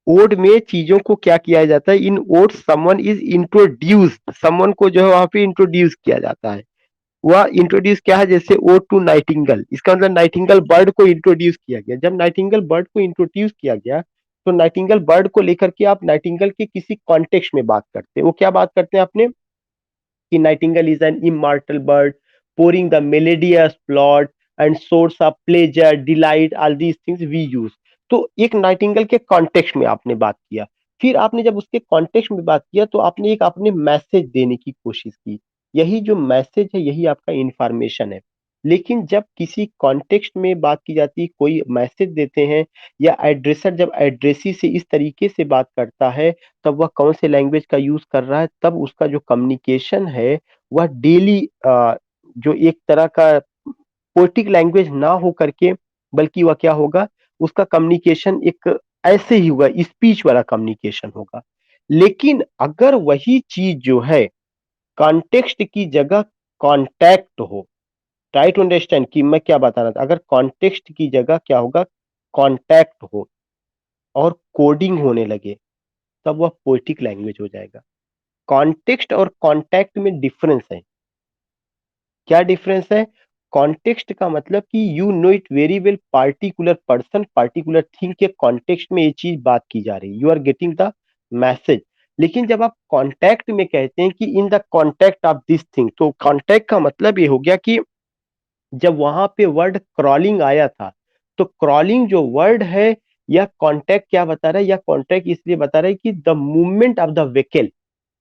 [SPEAKER 1] Ode में चीजों को क्या किया जाता है, in ode someone is introduced, someone को जो है वहां पे इंट्रोड्यूस किया जाता है। वह इंट्रोड्यूस क्या है, जैसे ओड टू नाइटिंगल, इसका मतलब नाइटिंगल बर्ड को इंट्रोड्यूस किया गया। जब नाइटिंगल बर्ड को इंट्रोड्यूस किया गया तो नाइटिंगल बर्ड को लेकर के आप नाइटिंगल के किसी कॉन्टेक्स्ट में बात करते हैं। वो क्या बात करते हैं आपने कि Nightingale is an immortal bird pouring the melodious plot and source of pleasure delight, all these things we use। तो एक नाइटिंगल के कॉन्टेक्स्ट में आपने बात किया, फिर आपने जब उसके कॉन्टेक्स्ट में बात किया तो आपने एक आपने मैसेज देने की कोशिश की। यही जो मैसेज है यही आपका इंफॉर्मेशन है। लेकिन जब किसी कॉन्टेक्स्ट में बात की जाती है, कोई मैसेज देते हैं, या एड्रेसर जब एड्रेसी से इस तरीके से बात करता है, तब वह कौन से लैंग्वेज का यूज कर रहा है, तब उसका जो कम्युनिकेशन है वह डेली, जो एक तरह का पोएटिक लैंग्वेज ना हो करके, बल्कि वह क्या होगा, उसका कम्युनिकेशन एक ऐसे ही होगा, स्पीच वाला कम्युनिकेशन होगा। लेकिन अगर वही चीज जो है कॉन्टेक्स्ट की जगह कॉन्टैक्ट हो, ट्राई टू अंडरस्टैंड कि मैं क्या बता रहा था, अगर कॉन्टेक्स्ट की जगह क्या होगा, कॉन्टैक्ट हो और कोडिंग होने लगे, तब वह पोएटिक लैंग्वेज हो जाएगा। कॉन्टेक्स्ट और कॉन्टैक्ट में डिफरेंस है। क्या डिफरेंस है? कॉन्टेक्स्ट का मतलब कि you know it very well, particular person particular thing के कॉन्टेक्स्ट में ये चीज बात की जा रही है, you are getting the message. लेकिन जब आप कॉन्टैक्ट में कहते हैं कि in the contact of this thing, तो कॉन्टैक्ट का मतलब ये हो गया कि जब वहां पे वर्ड क्रॉलिंग आया था, तो क्रॉलिंग जो वर्ड है, यह कॉन्टैक्ट क्या बता रहा है, यह कॉन्टैक्ट इसलिए बता रहा है कि the movement of the vehicle,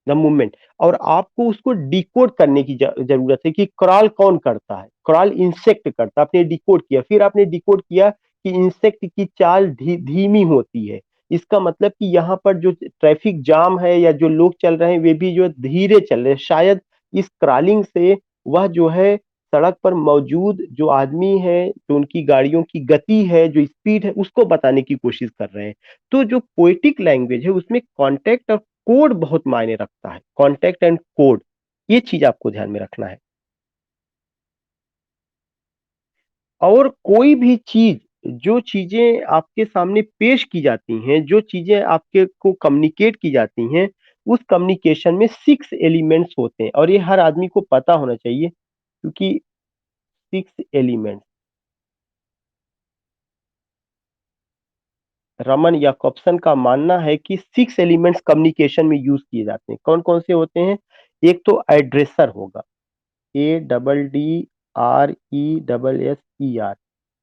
[SPEAKER 1] the movement. और आपको उसको डिकोड करने की जरूरत है कि क्रॉल कौन करता है, क्रॉल इंसेक्ट करता है। आपने डिकोड किया, फिर आपने डिकोड किया कि इंसेक्ट की चाल धीमी होती है। इसका मतलब कि यहाँ पर जो ट्रैफिक जाम है या जो लोग चल रहे हैं वे भी जो धीरे चल रहे हैं, शायद इस क्रॉलिंग से वह जो है सड़क पर मौजूद जो आदमी है, जो उनकी गाड़ियों की गति है, जो स्पीड है, उसको बताने की कोशिश कर रहे हैं। तो जो पोएटिक लैंग्वेज है उसमें कॉन्टेक्ट और कोड बहुत मायने रखता है, कॉन्टेक्ट एंड कोड, ये चीज आपको ध्यान में रखना है। और कोई भी चीज, जो चीजें आपके सामने पेश की जाती हैं, जो चीजें आपके को कम्युनिकेट की जाती हैं, उस कम्युनिकेशन में 6 एलिमेंट्स होते हैं और ये हर आदमी को पता होना चाहिए, क्योंकि 6 एलिमेंट्स, रमन याकॉब्सन का मानना है कि 6 एलिमेंट्स कम्युनिकेशन में यूज किए जाते हैं। कौन कौन से होते हैं? एक तो एड्रेसर होगा, ADDRESSER,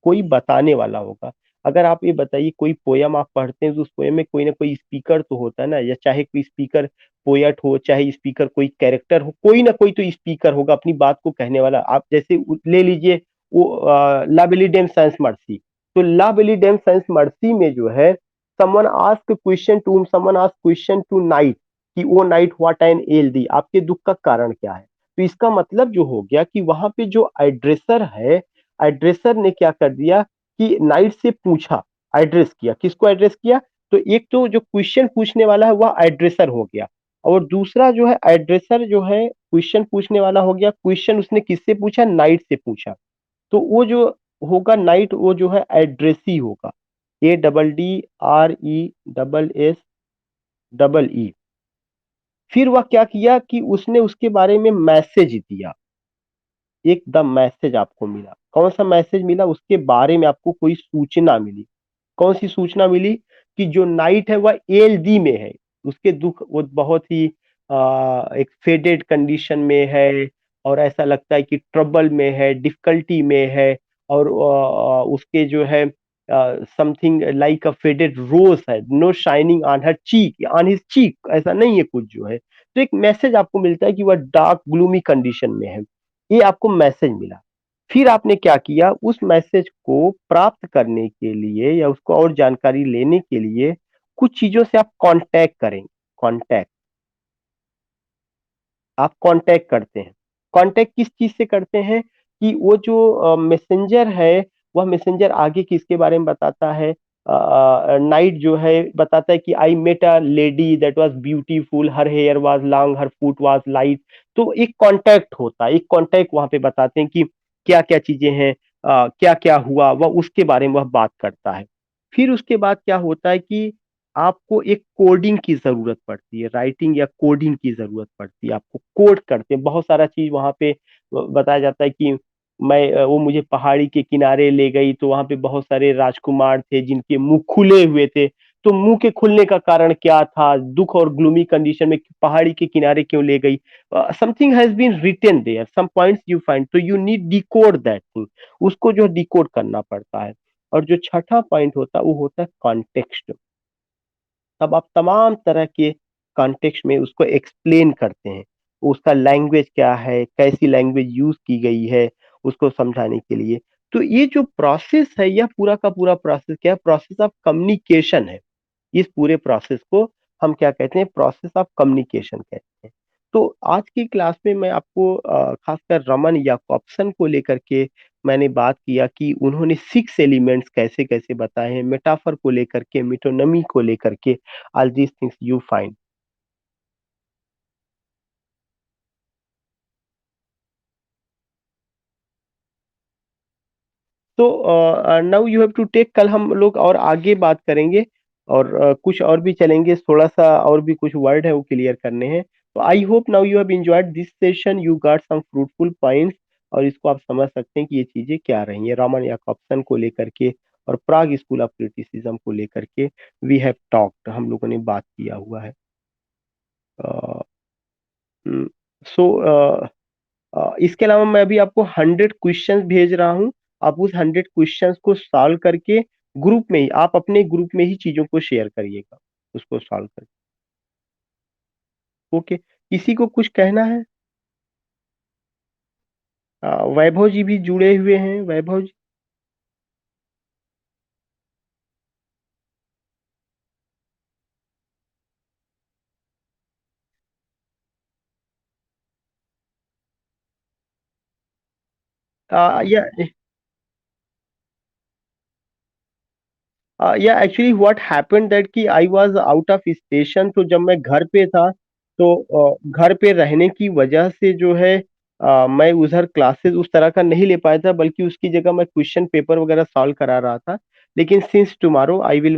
[SPEAKER 1] कोई बताने वाला होगा। अगर आप ये बताइए, कोई पोयम आप पढ़ते हैं तो उस पोयम में कोई ना कोई स्पीकर तो होता है ना, या चाहे कोई स्पीकर पोयट हो, चाहे स्पीकर कोई कैरेक्टर हो, कोई ना कोई तो स्पीकर होगा अपनी बात को कहने वाला। आप जैसे ले लीजिए वो लाबिलिडेम सेंस मर्सी। तो लाबिलिडेम सेंस मर्सी में जो है, someone ask question to someone ask question to knight कि O knight what an ail thee, आपके दुख का कारण क्या है। तो इसका मतलब जो हो गया कि वहां पे जो एड्रेसर है, एड्रेसर ने क्या कर दिया कि नाइट से पूछा, एड्रेस किया, किसको एड्रेस किया। तो एक तो जो क्वेश्चन पूछने वाला है वह एड्रेसर हो गया, और दूसरा जो है एड्रेसर जो है क्वेश्चन पूछने वाला हो गया, क्वेश्चन उसने किससे पूछा, नाइट से पूछा। तो वो जो होगा नाइट, वो जो है एड्रेसी होगा, ARRESSEE। फिर वह क्या किया कि उसने उसके बारे में मैसेज दिया, एक द मैसेज आपको मिला। कौन सा मैसेज मिला, उसके बारे में आपको कोई सूचना मिली। कौन सी सूचना मिली कि जो नाइट है वह एल डी में है, उसके दुख वो बहुत ही एक फेडेड कंडीशन में है, और ऐसा लगता है कि ट्रबल में है, डिफिकल्टी में है, और उसके जो है something like a faded rose है, no shining on her cheek, on his cheek, ऐसा नहीं है कुछ जो है। तो एक मैसेज आपको मिलता है कि वह डार्क ग्लूमी कंडीशन में है, ये आपको मैसेज मिला। फिर आपने क्या किया, उस मैसेज को प्राप्त करने के लिए या उसको और जानकारी लेने के लिए कुछ चीजों से आप कांटेक्ट करेंगे। कांटेक्ट, आप कांटेक्ट करते हैं। कांटेक्ट किस चीज से करते हैं कि वो जो मैसेंजर है, वह मैसेंजर आगे किसके बारे में बताता है। नाइट जो है बताता है कि I met a lady that was beautiful, her hair was long, her foot was light. तो एक कांटेक्ट होता है, एक कांटेक्ट वहां पे बताते हैं कि क्या क्या चीजें हैं, क्या क्या हुआ, वह उसके बारे में वह बात करता है। फिर उसके बाद क्या होता है कि आपको एक कोडिंग की जरूरत पड़ती है, राइटिंग या कोडिंग की जरूरत पड़ती है, आपको कोड करते हैं बहुत सारा चीज वहां पे बताया जाता है कि वो मुझे पहाड़ी के किनारे ले गई, तो वहां पे बहुत सारे राजकुमार थे जिनके मुंह खुले हुए थे। तो मुंह के खुलने का कारण क्या था, दुख और ग्लूमी कंडीशन में पहाड़ी के किनारे क्यों ले गई। Something has been written there, some points you find, तो you need decode that thing, उसको जो डिकोड करना पड़ता है। और जो छठा पॉइंट होता है वो होता है कॉन्टेक्स्ट। तब आप तमाम तरह के कॉन्टेक्स्ट में उसको एक्सप्लेन करते हैं, उसका लैंग्वेज क्या है, कैसी लैंग्वेज यूज की गई है, उसको समझाने के लिए। तो ये जो प्रोसेस है, यह पूरा का पूरा प्रोसेस क्या है, प्रोसेस ऑफ कम्युनिकेशन है। इस पूरे प्रोसेस को हम क्या कहते हैं, प्रोसेस ऑफ कम्युनिकेशन कहते हैं। तो आज की क्लास में मैं आपको खासकर रमन याकॉब्सन को लेकर के मैंने बात किया कि उन्होंने 6 एलिमेंट्स कैसे कैसे बताए हैं, मेटाफर को लेकर के, मिटोनमी को लेकर के, all these things you find. तो now you have to take, कल हम लोग और आगे बात करेंगे, और कुछ और भी चलेंगे, थोड़ा सा और भी कुछ वर्ड है वो क्लियर करने हैं। तो I hope now you have enjoyed this session, you got some fruitful points, और इसको आप समझ सकते हैं कि ये चीजें क्या रही हैं रामन याकॉब्सन को लेकर के, और प्राग स्कूल ऑफ क्रिटिसिज्म को लेकर के वी हैव टॉक्ड, हम लोगों ने बात किया हुआ है। सो इसके अलावा मैं अभी आपको 100 क्वेश्चंस भेज रहा हूँ, आप उस 100 क्वेश्चंस को सॉल्व करके ग्रुप में ही, आप अपने ग्रुप में ही चीजों को शेयर करिएगा, उसको सॉल्व करके। ओके, किसी को कुछ कहना है। वैभव जी भी जुड़े हुए हैं, वैभव जी। या या एक्चुअली व्हाट हैपेंड दैट कि I was out of station, तो जब मैं घर पे था, तो घर पे रहने की वजह से जो है मैं उधर क्लासेस उस तरह का नहीं ले पाया था, बल्कि उसकी जगह मैं क्वेश्चन पेपर वगैरह सॉल्व करा रहा था। लेकिन since tomorrow I will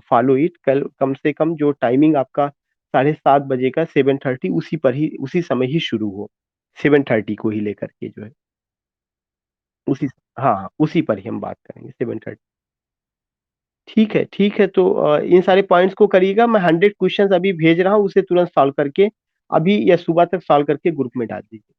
[SPEAKER 1] follow it, कल कम से कम जो टाइमिंग आपका 7:30 बजे का, 7:30 उसी पर ही, उसी समय ही शुरू हो, 7:30 को ही लेकर के जो है, उसी, हाँ हाँ, उसी पर ही हम बात करेंगे, 7:30। ठीक है, ठीक है, तो इन सारे पॉइंट्स को करिएगा, मैं 100 क्वेश्चंस अभी भेज रहा हूँ, उसे तुरंत सॉल्व करके अभी या सुबह तक सॉल्व करके ग्रुप में डाल दीजिए।